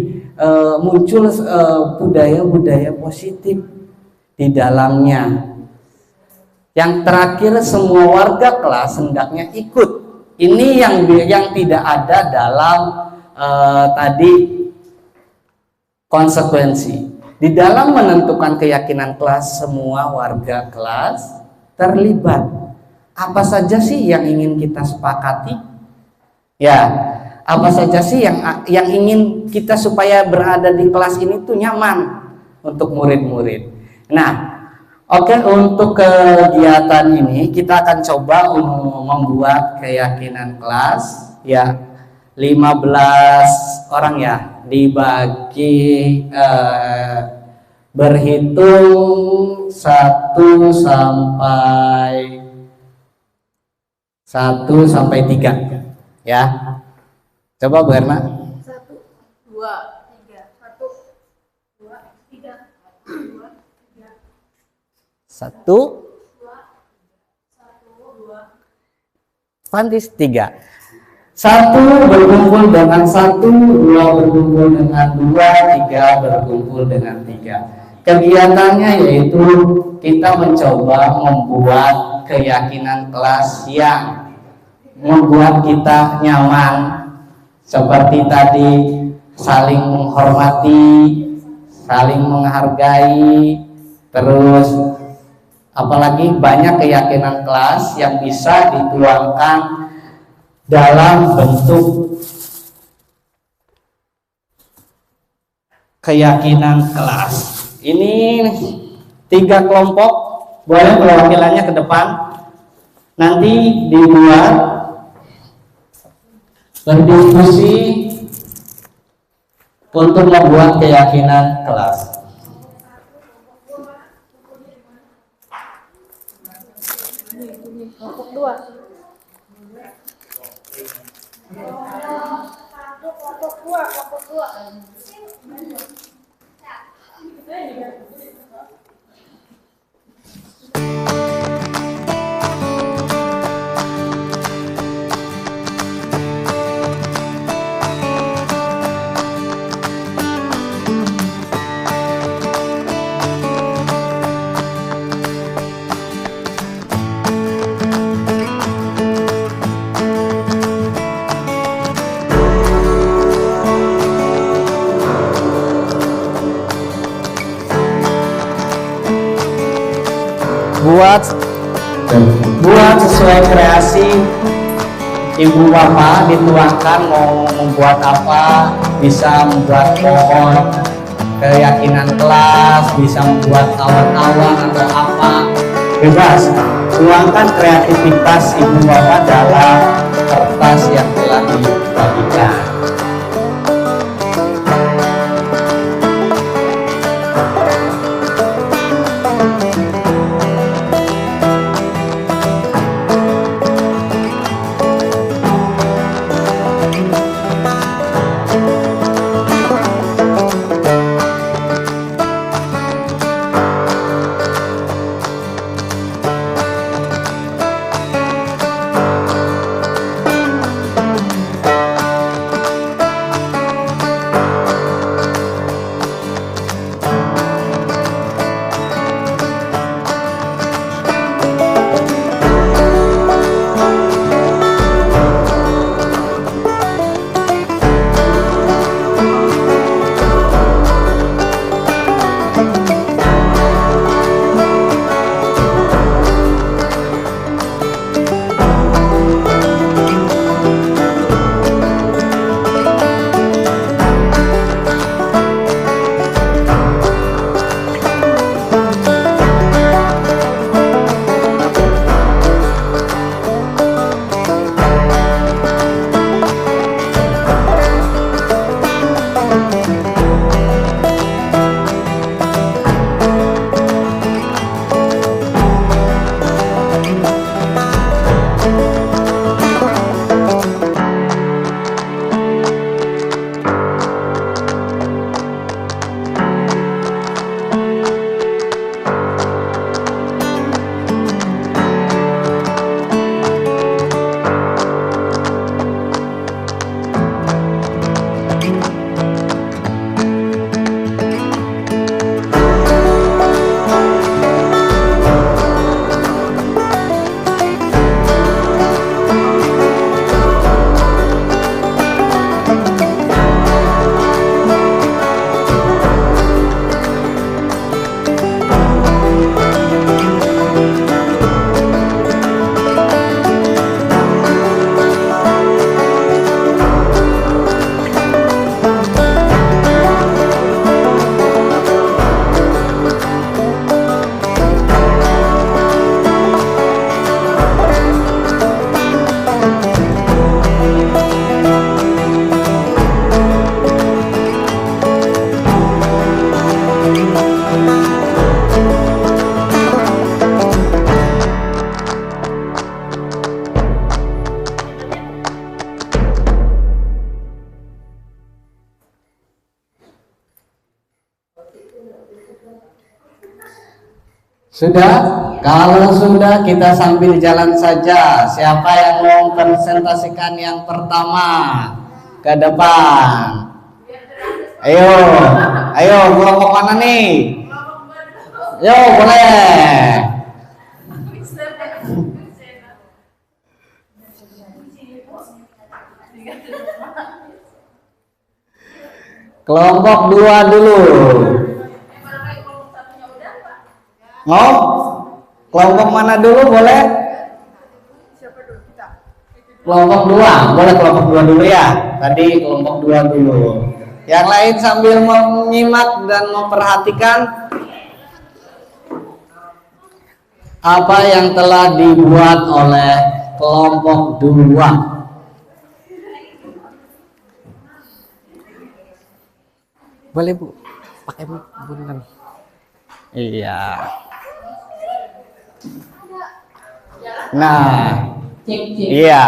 muncul budaya-budaya positif di dalamnya. Yang terakhir, semua warga kelas hendaknya ikut. Ini yang tidak ada dalam tadi konsekuensi. Di dalam menentukan keyakinan kelas, semua warga kelas terlibat. Apa saja sih yang ingin kita sepakati? Ya, apa saja sih yang ingin kita supaya berada di kelas ini tuh nyaman untuk murid-murid. Nah, oke, untuk kegiatan ini kita akan coba membuat keyakinan kelas ya 15 orang ya, dibagi berhitung 1 sampai 3 ya. Coba Bu Erna. 1, 2, 3. 1, 2, 3. 2, 3. 1, Fantis 3. 1 berkumpul dengan 1, 2 berkumpul dengan 2, 3 berkumpul dengan 3. Kegiatannya yaitu kita mencoba membuat keyakinan kelas yang membuat kita nyaman, seperti tadi saling menghormati, saling menghargai, terus apalagi banyak keyakinan kelas yang bisa dituangkan dalam bentuk keyakinan kelas. Ini 3 kelompok, boleh perwakilannya ke depan. Nanti dibuat berdiskusi untuk membuat keyakinan kelas. Kelompok 2. Kelompok 2. buat sesuai kreasi ibu bapak, dituangkan mau membuat apa, bisa membuat pohon keyakinan kelas, bisa membuat awan-awan atau apa, bebas. Tuangkan kreativitas ibu bapak dalam kertas yang telah dibagikan. Sudah? Kalau sudah kita sambil jalan saja. Siapa yang mau presentasikan yang pertama? Ke depan. Ayo, ayo kelompok mana nih? Yo, boleh. Kelompok 2 dulu. Mau? Kelompok mana dulu boleh? Kelompok 2, boleh kelompok 2 dulu ya. Tadi kelompok 2 dulu. Yang lain sambil menyimak dan memperhatikan apa yang telah dibuat oleh kelompok 2. Boleh Bu, pakai Bu, bener. Iya. Nah, iya.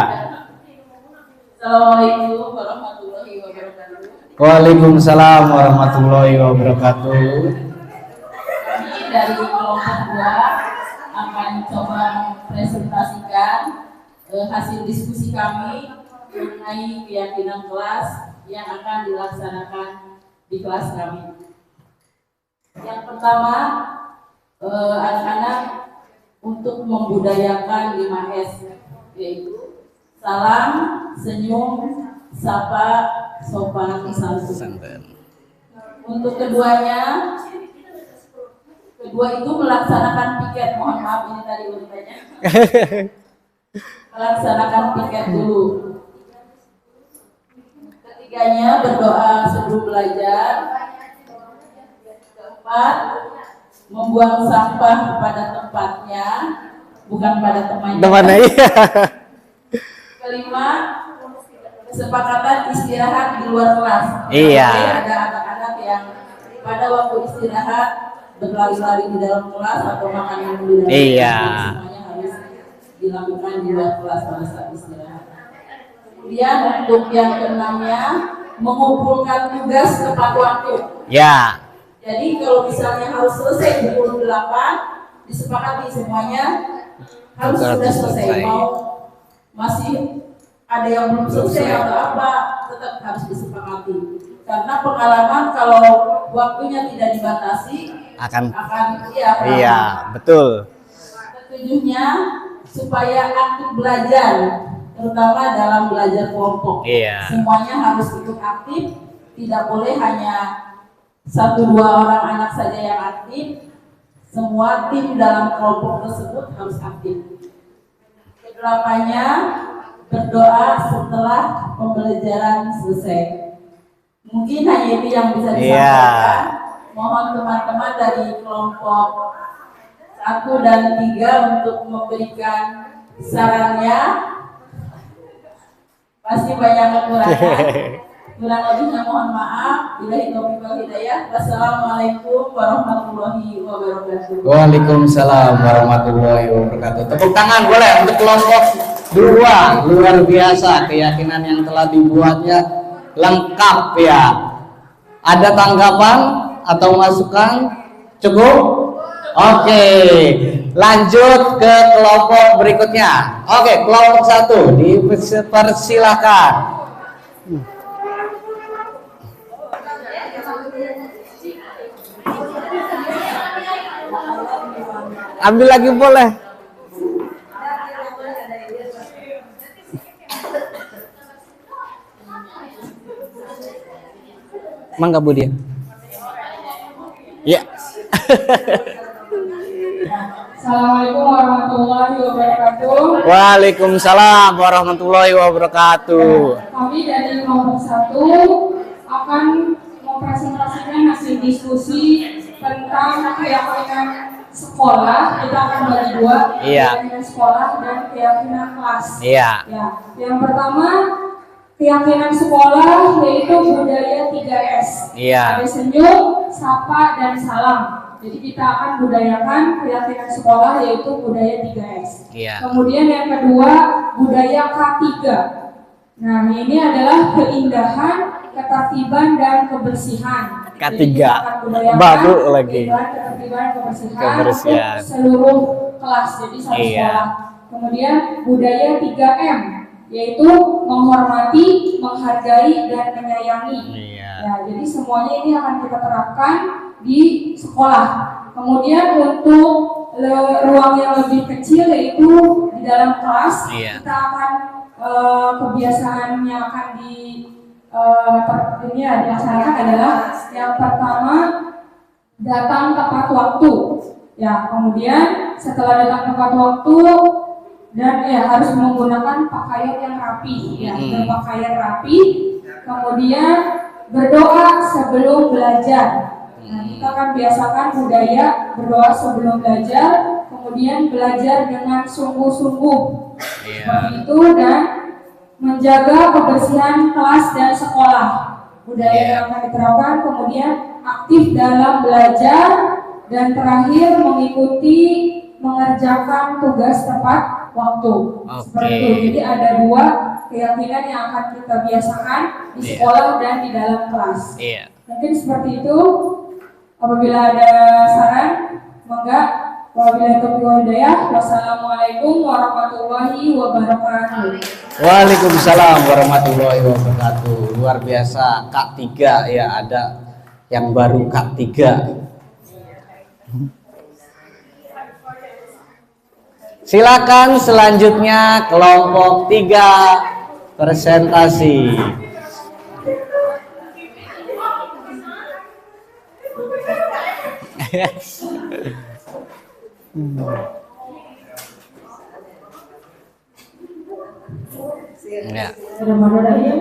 Assalamualaikum warahmatullahi wabarakatuh. Waalaikumsalam warahmatullahi wabarakatuh. Kami dari kelompok 2 akan coba presentasikan hasil diskusi kami mengenai keyakinan kelas yang akan dilaksanakan di kelas kami. Yang pertama, anak-anak untuk membudayakan 5S, yaitu salam, senyum, sapa, sopan, santun. Untuk kedua itu melaksanakan piket. Mohon maaf ini tadi urutannya. Melaksanakan piket dulu. Ketiganya berdoa sebelum belajar. Keempat, membuang sampah pada tempatnya, bukan pada temannya. Iya. Kelima, kesepakatan istirahat di luar kelas. Iya. Jadi ada anak-anak yang pada waktu istirahat berlari-lari di dalam kelas atau makan yang di dalam kelas. Semuanya harus dilakukan di luar kelas pada saat istirahat. Kemudian untuk yang keenamnya, mengumpulkan tugas tepat waktu. Ya. Jadi kalau misalnya harus selesai pukul 8, disepakati semuanya harus sudah selesai. Mau masih ada yang belum selesai atau apa, tetap harus disepakati. Karena pengalaman kalau waktunya tidak dibatasi akan Iya, betul. Ketujuhnya supaya aktif belajar, terutama dalam belajar kelompok. Iya. Semuanya harus ikut aktif, tidak boleh hanya 1-2 orang anak saja yang aktif. Semua tim dalam kelompok tersebut harus aktif. Kedelapannya, berdoa setelah pembelajaran selesai. Mungkin hanya itu yang bisa disampaikan. Mohon teman-teman dari kelompok 1 dan 3 untuk memberikan sarannya. Pasti banyak kekurangan. Kurang lebihnya mohon maaf. Billahi taufiq wal hidayah. Wassalamualaikum warahmatullahi wabarakatuh. Waalaikumsalam warahmatullahi wabarakatuh. Tepuk tangan boleh untuk kelompok 2. Luar biasa keyakinan yang telah dibuatnya, lengkap ya. Ada tanggapan atau masukan? Cukup? Oke, lanjut ke kelompok berikutnya. Oke, kelompok 1 dipersilahkan. Ambil lagi boleh. Mangga Bu dia. Ya. Assalamualaikum warahmatullahi wabarakatuh. Waalaikumsalam warahmatullahi wabarakatuh. Kami dari kelompok 1 akan mempresentasikan hasil diskusi tentang keyakinan sekolah. Kita akan bagi 2, keyakinan sekolah dan keyakinan kelas. Iya. Ya, yang pertama keyakinan sekolah yaitu budaya 3S. Iya. Ada senyum, sapa, dan salam. Jadi kita akan budayakan keyakinan sekolah yaitu budaya 3S. Iya. Kemudian yang kedua budaya K3. Nah ini adalah keindahan, ketertiban, dan kebersihan. K3 baru lagi kebersihan seluruh kelas, jadi satu sekolah. Kemudian budaya 3M, yaitu menghormati, menghargai, dan menyayangi. Ya, jadi semuanya ini akan kita terapkan di sekolah. Kemudian untuk ruang yang lebih kecil, yaitu di dalam kelas, kita akan kebiasaan yang akan dilaksanakan adalah yang pertama, datang tepat waktu. Ya, kemudian setelah datang tepat waktu dan harus menggunakan pakaian yang rapi, berpakaian rapi. Kemudian berdoa sebelum belajar. Nah, kita akan biasakan budaya berdoa sebelum belajar, kemudian belajar dengan sungguh-sungguh. Seperti itu, dan menjaga kebersihan kelas dan sekolah. Budaya yang akan diterapkan, kemudian aktif dalam belajar, dan terakhir mengikuti mengerjakan tugas tepat waktu. Seperti itu. Jadi ada 2 keyakinan yang akan kita biasakan di sekolah dan di dalam kelas. Mungkin seperti itu. Apabila ada saran, monggo. Wabillahi taufiq wal hidayah. Wassalamualaikum warahmatullahi wabarakatuh. Waalaikumsalam warahmatullahi wabarakatuh. Luar biasa, K3 ya, ada yang baru K3. Silakan selanjutnya kelompok 3 presentasi.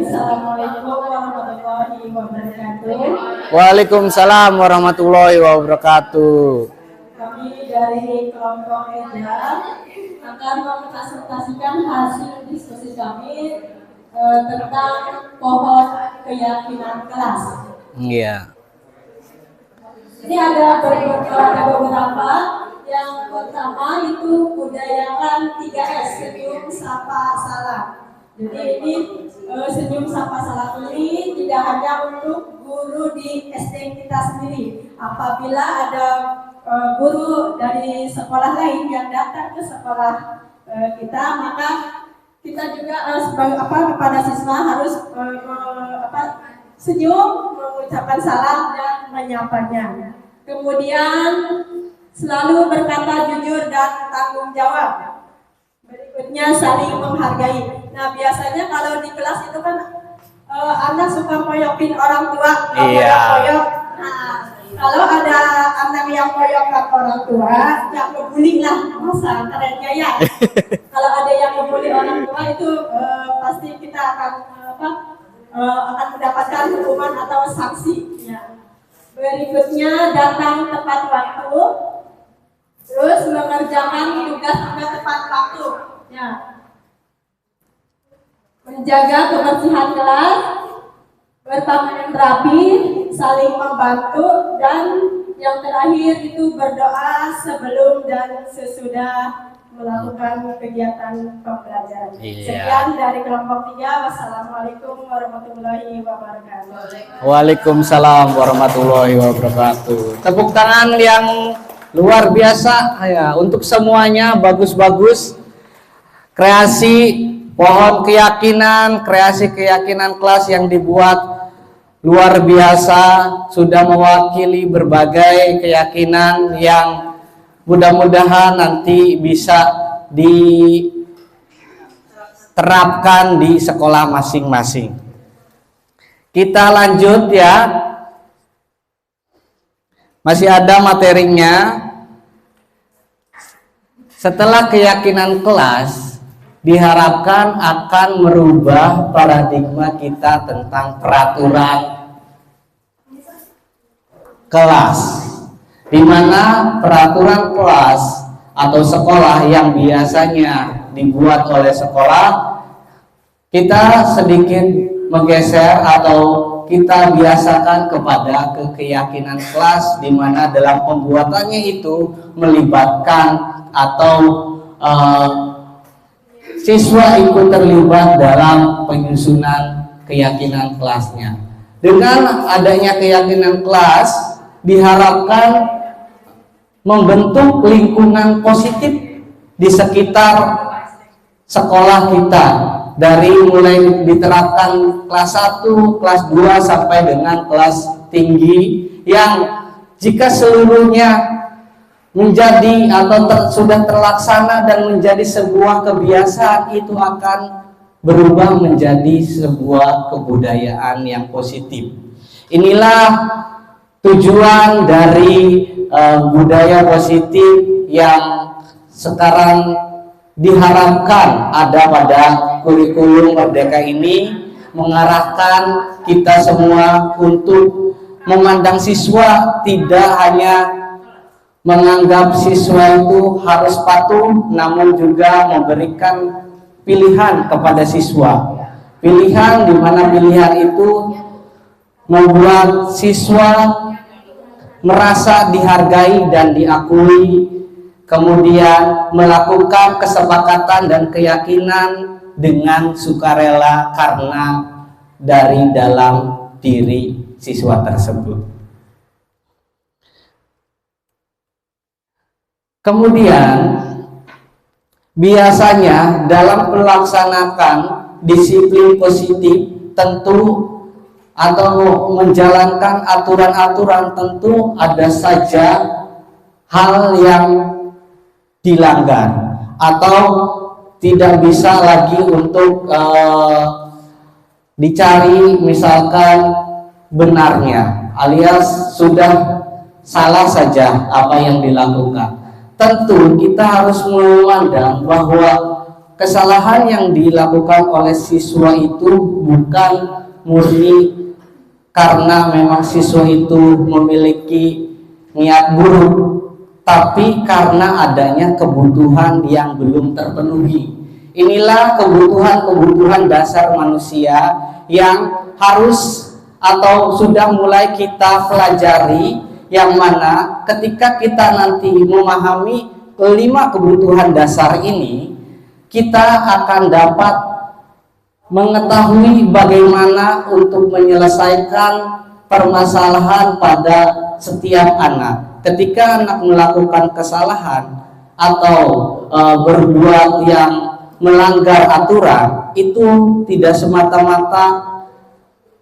Assalamualaikum warahmatullahi wabarakatuh. Waalaikumsalam warahmatullahi wabarakatuh. Kami dari kelompok EJA akan mempresentasikan hasil diskusi kami tentang pohon keyakinan kelas. Ini ada beberapa. Yang pertama itu budayakan 3S, senyum, sapa, salam. Jadi ini senyum, sapa, salam ini tidak hanya untuk guru di SD kita sendiri. Apabila ada guru dari sekolah lain yang datang ke sekolah kita, maka kita juga kepada siswa harus senyum, mengucapkan salam dan menyapanya. Kemudian selalu berkata jujur dan tanggung jawab. Berikutnya saling menghargai. Nah, biasanya kalau di kelas itu kan anak suka moyokin orang tua, moyok. Nah, kalau ada anak yang moyokkan orang tua, ya ngebully lah, masa kerennya ya. Kalau ada yang ngebully orang tua itu pasti kita akan mendapatkan hukuman atau sanksi. Ya. Berikutnya datang tepat waktu. Terus mengerjakan tugas tepat waktu. Ya. Menjaga kebersihan kelas, berpakaian rapi, saling membantu, dan yang terakhir itu berdoa sebelum dan sesudah melakukan kegiatan pembelajaran. Sekian dari kelompok 3. Wassalamualaikum warahmatullahi wabarakatuh. Waalaikumsalam warahmatullahi wabarakatuh. Tepuk tangan yang luar biasa ya untuk semuanya, bagus-bagus. Kreasi pohon keyakinan, kreasi keyakinan kelas yang dibuat luar biasa, sudah mewakili berbagai keyakinan yang mudah-mudahan nanti bisa diterapkan di sekolah masing-masing. Kita lanjut ya. Masih ada materinya. Setelah keyakinan kelas, diharapkan akan merubah paradigma kita tentang peraturan kelas, di mana peraturan kelas atau sekolah yang biasanya dibuat oleh sekolah, kita sedikit menggeser atau kita biasakan kepada keyakinan kelas, di mana dalam pembuatannya itu melibatkan atau siswa ikut terlibat dalam penyusunan keyakinan kelasnya. Dengan adanya keyakinan kelas diharapkan membentuk lingkungan positif di sekitar sekolah kita, dari mulai diterapkan kelas 1, kelas 2 sampai dengan kelas tinggi, yang jika seluruhnya menjadi atau sudah terlaksana dan menjadi sebuah kebiasaan, itu akan berubah menjadi sebuah kebudayaan yang positif. Inilah tujuan dari budaya positif yang sekarang diharapkan ada pada kurikulum Merdeka ini, mengarahkan kita semua untuk memandang siswa tidak hanya menganggap siswa itu harus patuh, namun juga memberikan pilihan kepada siswa. Pilihan di mana pilihan itu membuat siswa merasa dihargai dan diakui, kemudian melakukan kesepakatan dan keyakinan dengan sukarela karena dari dalam diri siswa tersebut. Kemudian biasanya dalam melaksanakan disiplin positif tentu atau menjalankan aturan-aturan tentu ada saja hal yang dilanggar atau tidak bisa lagi untuk dicari misalkan benarnya, alias sudah salah saja apa yang dilakukan. Tentu kita harus memandang bahwa kesalahan yang dilakukan oleh siswa itu bukan murni karena memang siswa itu memiliki niat buruk, tapi karena adanya kebutuhan yang belum terpenuhi. Inilah kebutuhan-kebutuhan dasar manusia yang harus atau sudah mulai kita pelajari, yang mana ketika kita nanti memahami 5 kebutuhan dasar ini, kita akan dapat mengetahui bagaimana untuk menyelesaikan permasalahan pada setiap anak. Ketika anak melakukan kesalahan atau berbuat yang melanggar aturan, itu tidak semata-mata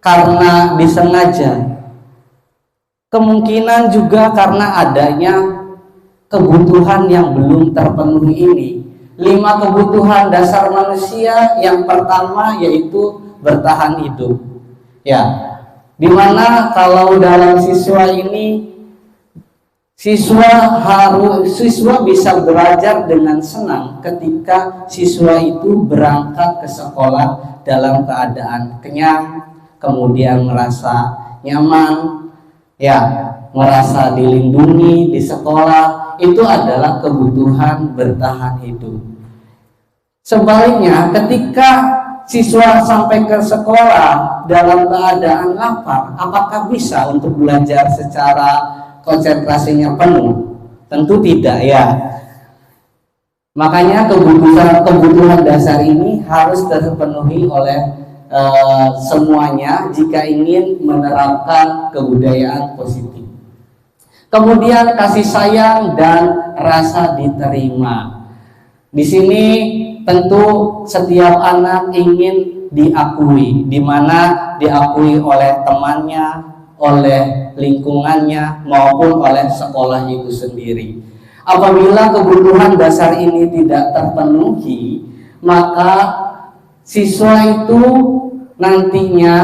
karena disengaja. Kemungkinan juga karena adanya kebutuhan yang belum terpenuhi ini. 5 kebutuhan dasar manusia, yang pertama yaitu bertahan hidup. Ya, dimana kalau dalam siswa ini, siswa bisa belajar dengan senang ketika siswa itu berangkat ke sekolah dalam keadaan kenyang, kemudian merasa nyaman, ya, merasa dilindungi di sekolah. Itu adalah kebutuhan bertahan hidup. Sebaliknya, ketika siswa sampai ke sekolah dalam keadaan lapar, apakah bisa untuk belajar secara konsentrasinya penuh? Tentu tidak, ya. Makanya kebutuhan dasar ini harus terpenuhi oleh semuanya jika ingin menerapkan kebudayaan positif. Kemudian kasih sayang dan rasa diterima. Di sini tentu setiap anak ingin diakui, di mana diakui oleh temannya, oleh lingkungannya, maupun oleh sekolah itu sendiri. Apabila kebutuhan dasar ini tidak terpenuhi, maka siswa itu nantinya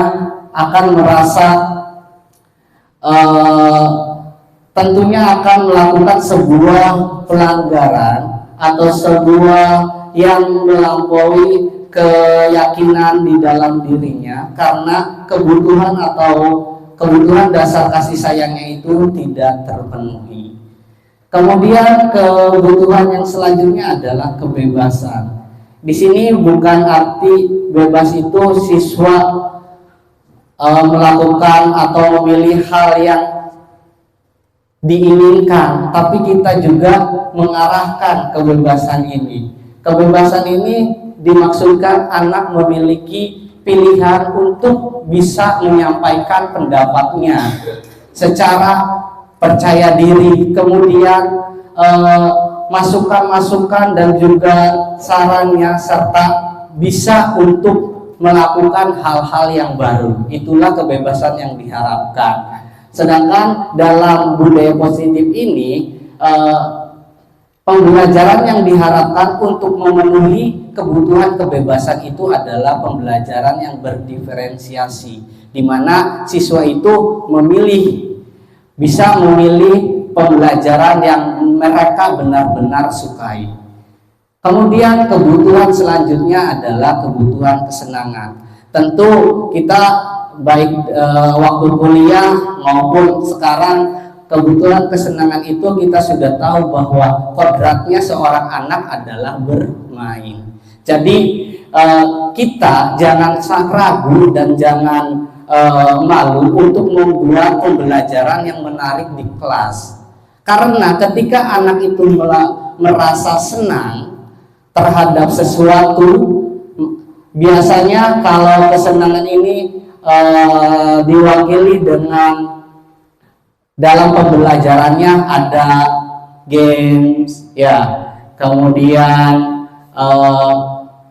akan merasa tentunya akan melakukan sebuah pelanggaran atau sebuah yang melampaui keyakinan di dalam dirinya, karena kebutuhan atau kebutuhan dasar kasih sayangnya itu tidak terpenuhi. Kemudian kebutuhan yang selanjutnya adalah kebebasan. Di sini bukan arti bebas itu siswa melakukan atau memilih hal yang diinginkan, tapi kita juga mengarahkan kebebasan ini. Kebebasan ini dimaksudkan anak memiliki pilihan untuk bisa menyampaikan pendapatnya secara percaya diri, kemudian masukan-masukan dan juga sarannya, serta bisa untuk melakukan hal-hal yang baru. Itulah kebebasan yang diharapkan. Sedangkan dalam budaya positif ini, pembelajaran yang diharapkan untuk memenuhi kebutuhan kebebasan itu adalah pembelajaran yang berdiferensiasi, di mana siswa itu bisa memilih pembelajaran yang mereka benar-benar sukai. Kemudian kebutuhan selanjutnya adalah kebutuhan kesenangan. Tentu kita baik waktu kuliah maupun sekarang, kebutuhan kesenangan itu kita sudah tahu bahwa kodratnya seorang anak adalah bermain. Jadi kita jangan ragu dan jangan malu untuk membuat pembelajaran yang menarik di kelas. Karena ketika anak itu merasa senang terhadap sesuatu, biasanya kalau kesenangan ini diwakili dengan dalam pembelajarannya ada games, ya, kemudian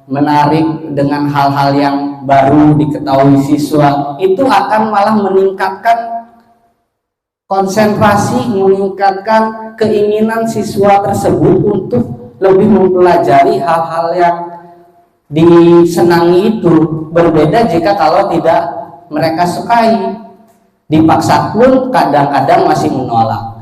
menarik dengan hal-hal yang baru diketahui siswa, itu akan malah meningkatkan konsentrasi, meningkatkan keinginan siswa tersebut untuk lebih mempelajari hal-hal yang disenangi itu. Berbeda jika kalau tidak mereka sukai, dipaksa pun kadang-kadang masih menolak.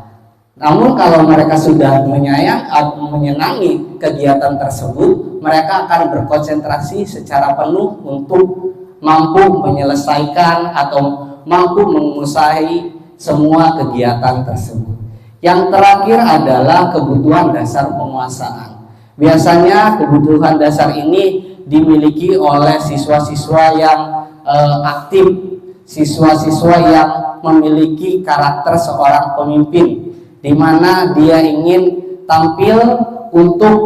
Namun kalau mereka sudah menyenangi kegiatan tersebut, mereka akan berkonsentrasi secara penuh untuk mampu menyelesaikan atau mampu menguasai semua kegiatan tersebut. Yang terakhir adalah kebutuhan dasar penguasaan. Biasanya kebutuhan dasar ini dimiliki oleh siswa-siswa yang aktif, siswa-siswa yang memiliki karakter seorang pemimpin, di mana dia ingin tampil untuk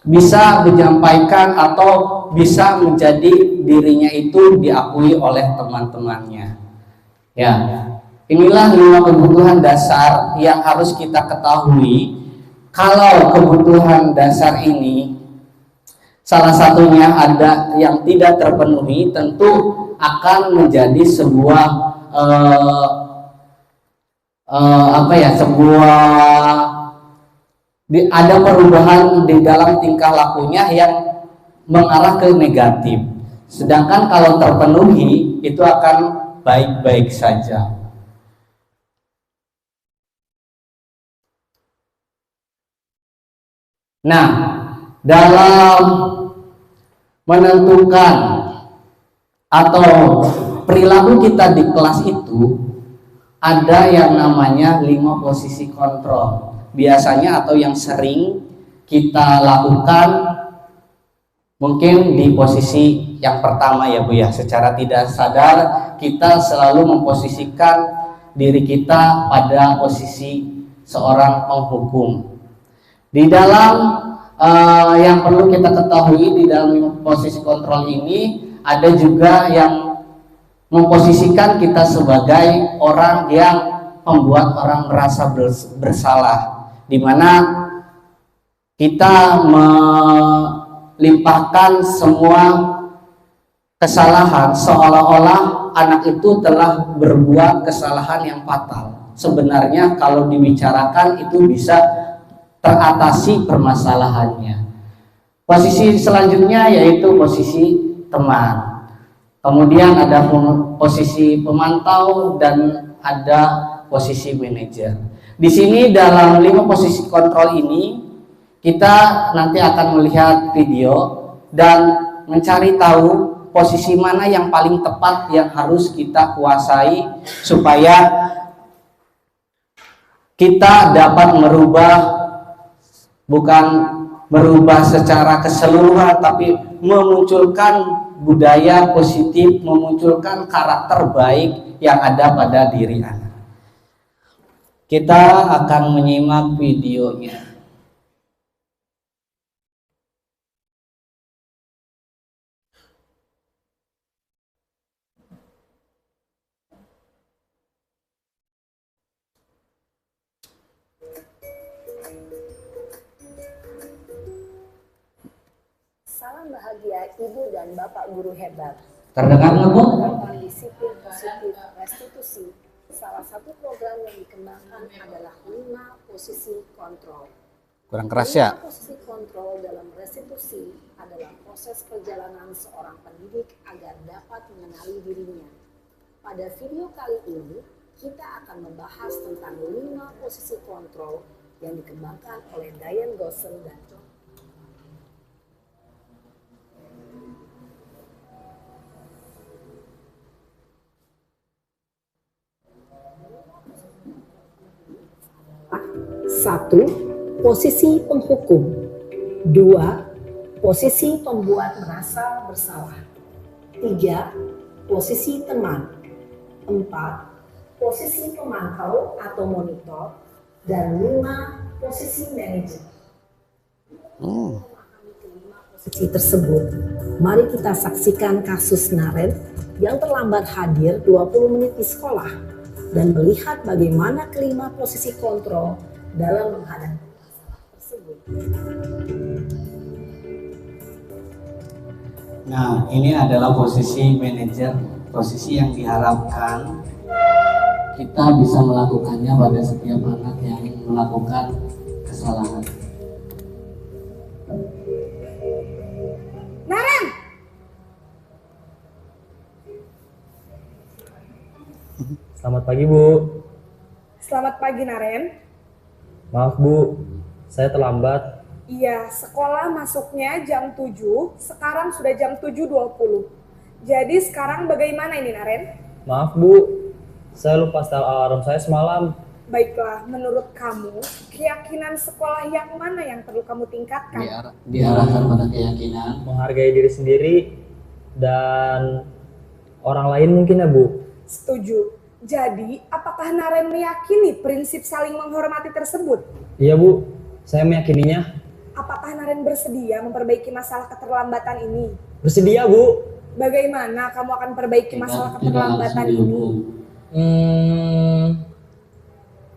bisa menyampaikan atau bisa menjadi dirinya itu diakui oleh teman-temannya. Ya, inilah 5 kebutuhan dasar yang harus kita ketahui. Kalau kebutuhan dasar ini salah satunya ada yang tidak terpenuhi, tentu akan menjadi sebuah ada perubahan di dalam tingkah lakunya yang mengarah ke negatif. Sedangkan kalau terpenuhi itu akan baik-baik saja. Nah, dalam menentukan atau perilaku kita di kelas itu ada yang namanya 5 posisi kontrol. Biasanya atau yang sering kita lakukan mungkin di posisi yang pertama, ya Bu ya. Secara tidak sadar kita selalu memposisikan diri kita pada posisi seorang penghukum. Di dalam yang perlu kita ketahui, di dalam posisi kontrol ini ada juga yang memposisikan kita sebagai orang yang membuat orang merasa bersalah, di mana kita melimpahkan semua kesalahan seolah-olah anak itu telah berbuat kesalahan yang fatal. Sebenarnya kalau dibicarakan itu bisa teratasi permasalahannya. Posisi selanjutnya yaitu posisi teman. Kemudian ada posisi pemantau dan ada posisi manajer. Di sini dalam 5 posisi kontrol ini kita nanti akan melihat video dan mencari tahu posisi mana yang paling tepat yang harus kita kuasai supaya kita dapat bukan merubah secara keseluruhan, tapi memunculkan budaya positif, memunculkan karakter baik yang ada pada diri anak. Kita akan menyimak videonya. Salam bahagia Ibu dan Bapak guru hebat. Terdengar nggak, Bu? Penerapan disiplin positif restitusi. Salah satu program yang dikembangkan adalah 5 posisi kontrol. Kurang keras ya? 5 posisi kontrol dalam restitusi adalah proses perjalanan seorang pendidik agar dapat mengenali dirinya. Pada video kali ini, kita akan membahas tentang 5 posisi kontrol yang dikembangkan oleh Diane Gosson dan John. Satu, posisi penghukum. 2, posisi pembuat merasa bersalah. 3, posisi teman. 4, posisi pemantau atau monitor. Dan 5, posisi manajer. Memahami kelima posisi tersebut, mari kita saksikan kasus Naren yang terlambat hadir 20 menit di sekolah dan melihat bagaimana kelima posisi kontrol dalam menghadapi masalah tersebut. Nah, ini adalah posisi manajer, posisi yang diharapkan kita bisa melakukannya pada setiap anak yang melakukan kesalahan. Naren! Selamat pagi, Bu. Selamat pagi, Naren. Maaf, Bu. Saya terlambat. Iya, sekolah masuknya jam 7, sekarang sudah jam 7.20. Jadi sekarang bagaimana ini, Naren? Maaf, Bu. Saya lupa setel alarm saya semalam. Baiklah, menurut kamu, keyakinan sekolah yang mana yang perlu kamu tingkatkan? Diarahkan pada keyakinan Menghargai diri sendiri dan orang lain mungkin ya, Bu. Setuju. Jadi, apakah Naren meyakini prinsip saling menghormati tersebut? Iya, Bu. Saya meyakininya. Apakah Naren bersedia memperbaiki masalah keterlambatan ini? Bersedia, Bu. Bagaimana kamu akan perbaiki masalah keterlambatan ini?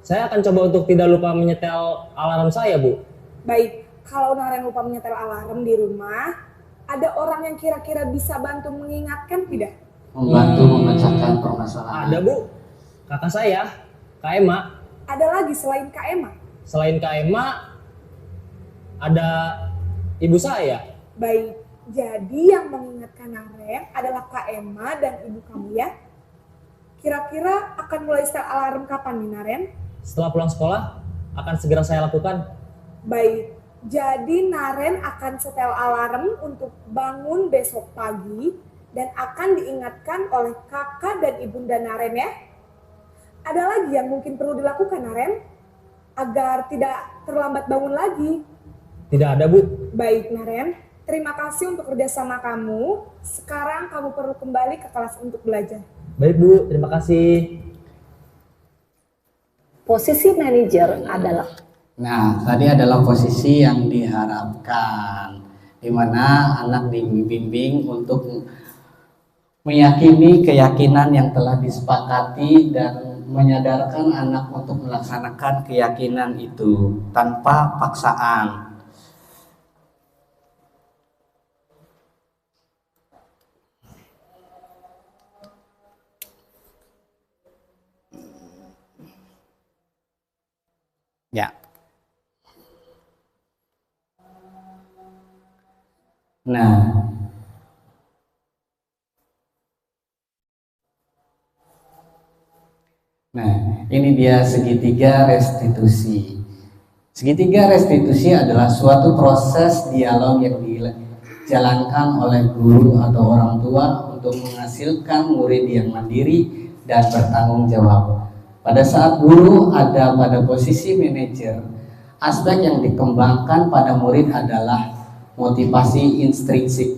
Saya akan coba untuk tidak lupa menyetel alarm saya, Bu. Baik, kalau Naren lupa menyetel alarm di rumah, ada orang yang kira-kira bisa bantu mengingatkan tidak? membantu memecahkan permasalahan. Ada, Bu. Kakak saya, Kak Ema. Ada lagi selain Kak Ema? Selain Kak Ema, ada ibu saya. Baik, jadi yang mengingatkan Naren adalah Kak Ema dan ibu kamu ya? Kira-kira akan mulai setel alarm kapan nih, Naren? Setelah pulang sekolah, akan segera saya lakukan. Baik, jadi Naren akan setel alarm untuk bangun besok pagi dan akan diingatkan oleh kakak dan ibunda Naren ya. Ada lagi yang mungkin perlu dilakukan, Naren, agar tidak terlambat bangun lagi? Tidak ada, Bu. Baik, Naren, terima kasih untuk kerjasama kamu. Sekarang kamu perlu kembali ke kelas untuk belajar. Baik, Bu. Terima kasih. Posisi manajer adalah Nah, tadi adalah posisi yang diharapkan, di mana anak dibimbing untuk meyakini keyakinan yang telah disepakati dan menyadarkan anak untuk melaksanakan keyakinan itu tanpa paksaan. Ya. Nah, ini dia segitiga restitusi. Segitiga restitusi adalah suatu proses dialog yang dijalankan oleh guru atau orang tua untuk menghasilkan murid yang mandiri dan bertanggung jawab. Pada saat guru ada pada posisi manajer, aspek yang dikembangkan pada murid adalah motivasi intrinsik,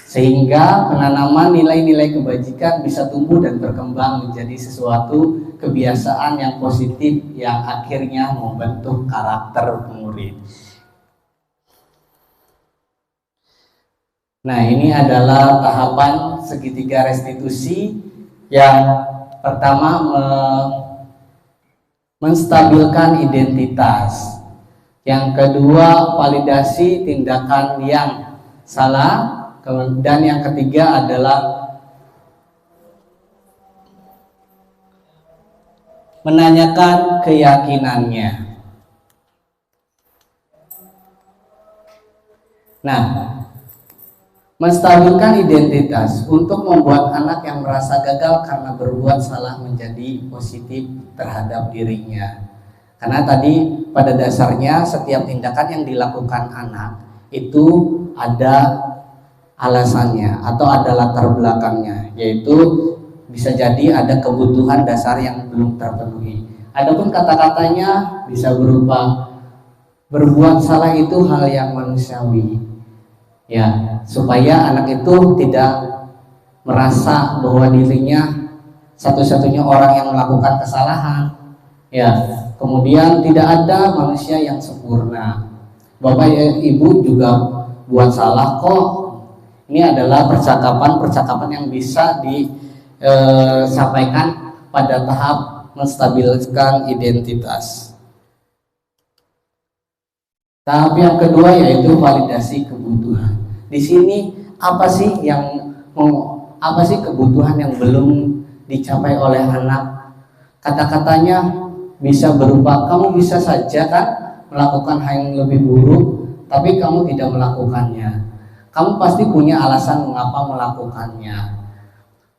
sehingga penanaman nilai-nilai kebajikan bisa tumbuh dan berkembang menjadi sesuatu kebiasaan yang positif yang akhirnya membentuk karakter murid. Nah, ini adalah tahapan segitiga restitusi. Yang pertama, menstabilkan identitas. Yang kedua, validasi tindakan yang salah. Dan yang ketiga adalah menanyakan keyakinannya. Nah, menstabilkan identitas untuk membuat anak yang merasa gagal karena berbuat salah menjadi positif terhadap dirinya. Karena tadi pada dasarnya setiap tindakan yang dilakukan anak itu ada alasannya atau ada latar belakangnya, yaitu bisa jadi ada kebutuhan dasar yang belum terpenuhi. Adapun kata-katanya bisa berupa berbuat salah itu hal yang manusiawi, ya, supaya anak itu tidak merasa bahwa dirinya satu-satunya orang yang melakukan kesalahan, ya. Kemudian tidak ada manusia yang sempurna. Bapak Ibu juga buat salah kok. Ini adalah percakapan yang bisa disampaikan pada tahap menstabilkan identitas. Tahap yang kedua yaitu validasi kebutuhan. Di sini apa sih kebutuhan yang belum dicapai oleh anak? Kata-katanya bisa berupa, kamu bisa saja kan melakukan hal yang lebih buruk, tapi kamu tidak melakukannya. Kamu pasti punya alasan mengapa melakukannya.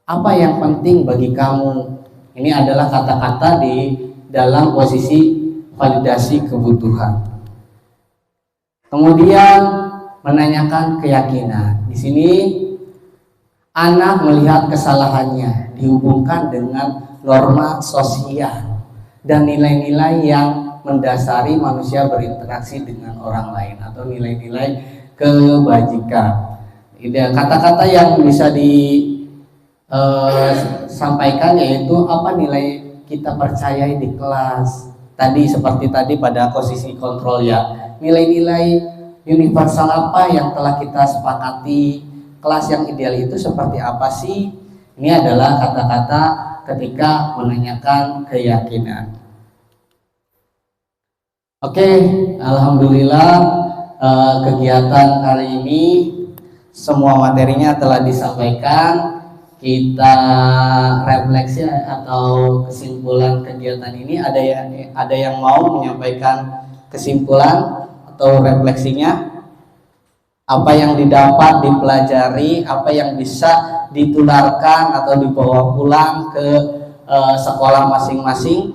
Apa yang penting bagi kamu? Ini adalah kata-kata di dalam posisi validasi kebutuhan. Kemudian menanyakan keyakinan. Di sini anak melihat kesalahannya dihubungkan dengan norma sosial dan nilai-nilai yang mendasari manusia berinteraksi dengan orang lain atau nilai-nilai kebajikan. Kata-kata yang bisa disampaikan yaitu apa nilai kita percayai di kelas. Tadi seperti tadi pada posisi kontrol, ya, nilai-nilai universal apa yang telah kita sepakati, kelas yang ideal itu seperti apa sih? Ini adalah kata-kata ketika menanyakan keyakinan. Oke, alhamdulillah kegiatan hari ini semua materinya telah disampaikan. Kita refleksi atau kesimpulan kegiatan ini, ada yang mau menyampaikan kesimpulan atau refleksinya? Apa yang didapat dipelajari, apa yang bisa ditularkan atau dibawa pulang ke sekolah masing-masing?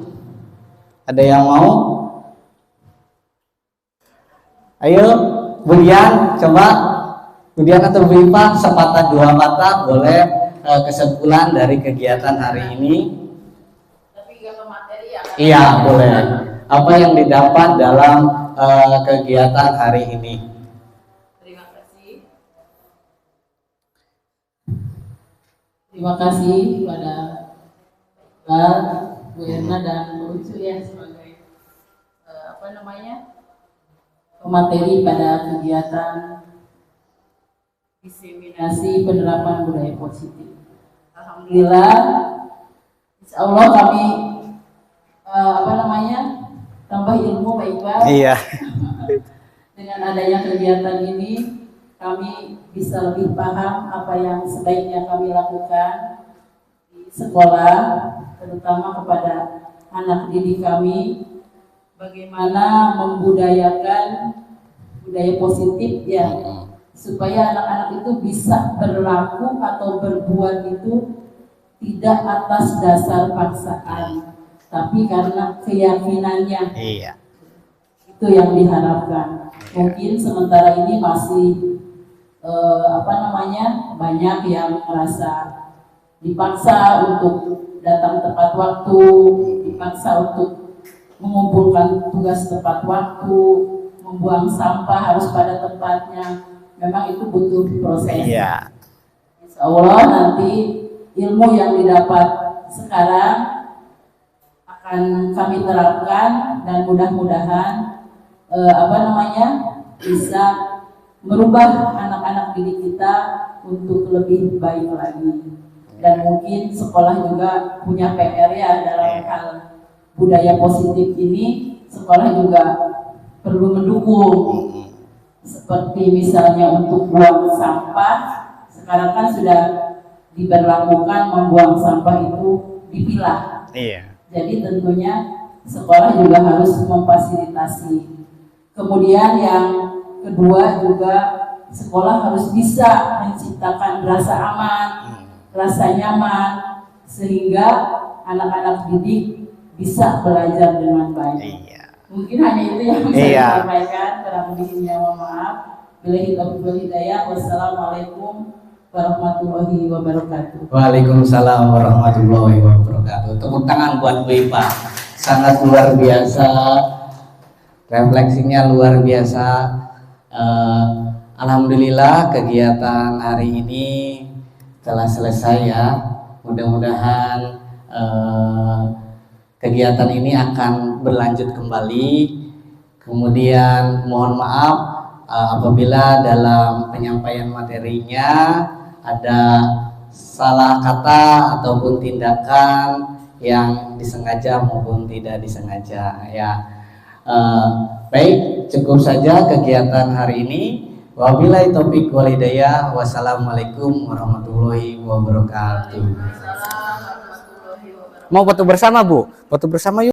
Ada yang mau? Ayo, Budian, coba. Budian atau Bu Ipa, sepatah dua patah boleh kesimpulan dari kegiatan hari ini. Tapi kalau materi ya. Iya, boleh. Apa yang didapat dalam kegiatan hari ini? Terima kasih. Terima kasih kepada Bu Erna dan Bu Ucu ya sebagai pemateri pada kegiatan diseminasi penerapan budaya positif. Alhamdulillah, insya Allah kami tambah ilmu Pak Iqbal. Iya. Dengan adanya kegiatan ini, kami bisa lebih paham apa yang sebaiknya kami lakukan di sekolah, terutama kepada anak didik kami. Bagaimana membudayakan budaya positif ya, supaya anak-anak itu bisa berlaku atau berbuat itu tidak atas dasar paksaan, tapi karena keyakinannya. Iya. Itu yang diharapkan. Mungkin sementara ini masih banyak yang merasa dipaksa untuk datang tepat waktu, dipaksa untuk mengumpulkan tugas tepat waktu, membuang sampah harus pada tempatnya. Memang itu butuh proses. Iya. Insya Allah nanti ilmu yang didapat sekarang akan kami terapkan dan mudah-mudahan bisa merubah anak-anak didik kita untuk lebih baik lagi. Dan mungkin sekolah juga punya PR ya dalam hal budaya positif ini. Sekolah juga perlu mendukung seperti misalnya untuk buang sampah, sekarang kan sudah diberlakukan membuang sampah itu dipilah. Iya. Jadi tentunya sekolah juga harus memfasilitasi. Kemudian yang kedua juga sekolah harus bisa menciptakan rasa aman, rasa nyaman, sehingga anak-anak didik bisa belajar dengan baik. Iya. Mungkin hanya itu yang bisa saya sampaikan. Kurang lebihnya mohon maaf. Billahi taufiq wal hidayah. Wassalamualaikum warahmatullahi wabarakatuh. Waalaikumsalam warahmatullahi wabarakatuh. Tepuk tangan buat Bu Ipa. Sangat luar biasa. Refleksinya luar biasa. Alhamdulillah kegiatan hari ini telah selesai ya. Mudah-mudahan kegiatan ini akan berlanjut kembali. Kemudian mohon maaf apabila dalam penyampaian materinya ada salah kata ataupun tindakan yang disengaja maupun tidak disengaja ya. Baik, cukup saja kegiatan hari ini. Wabillahi taufiq wal hidayah. Wassalamualaikum warahmatullahi wabarakatuh. Mau foto bersama, Bu? Foto bersama yuk.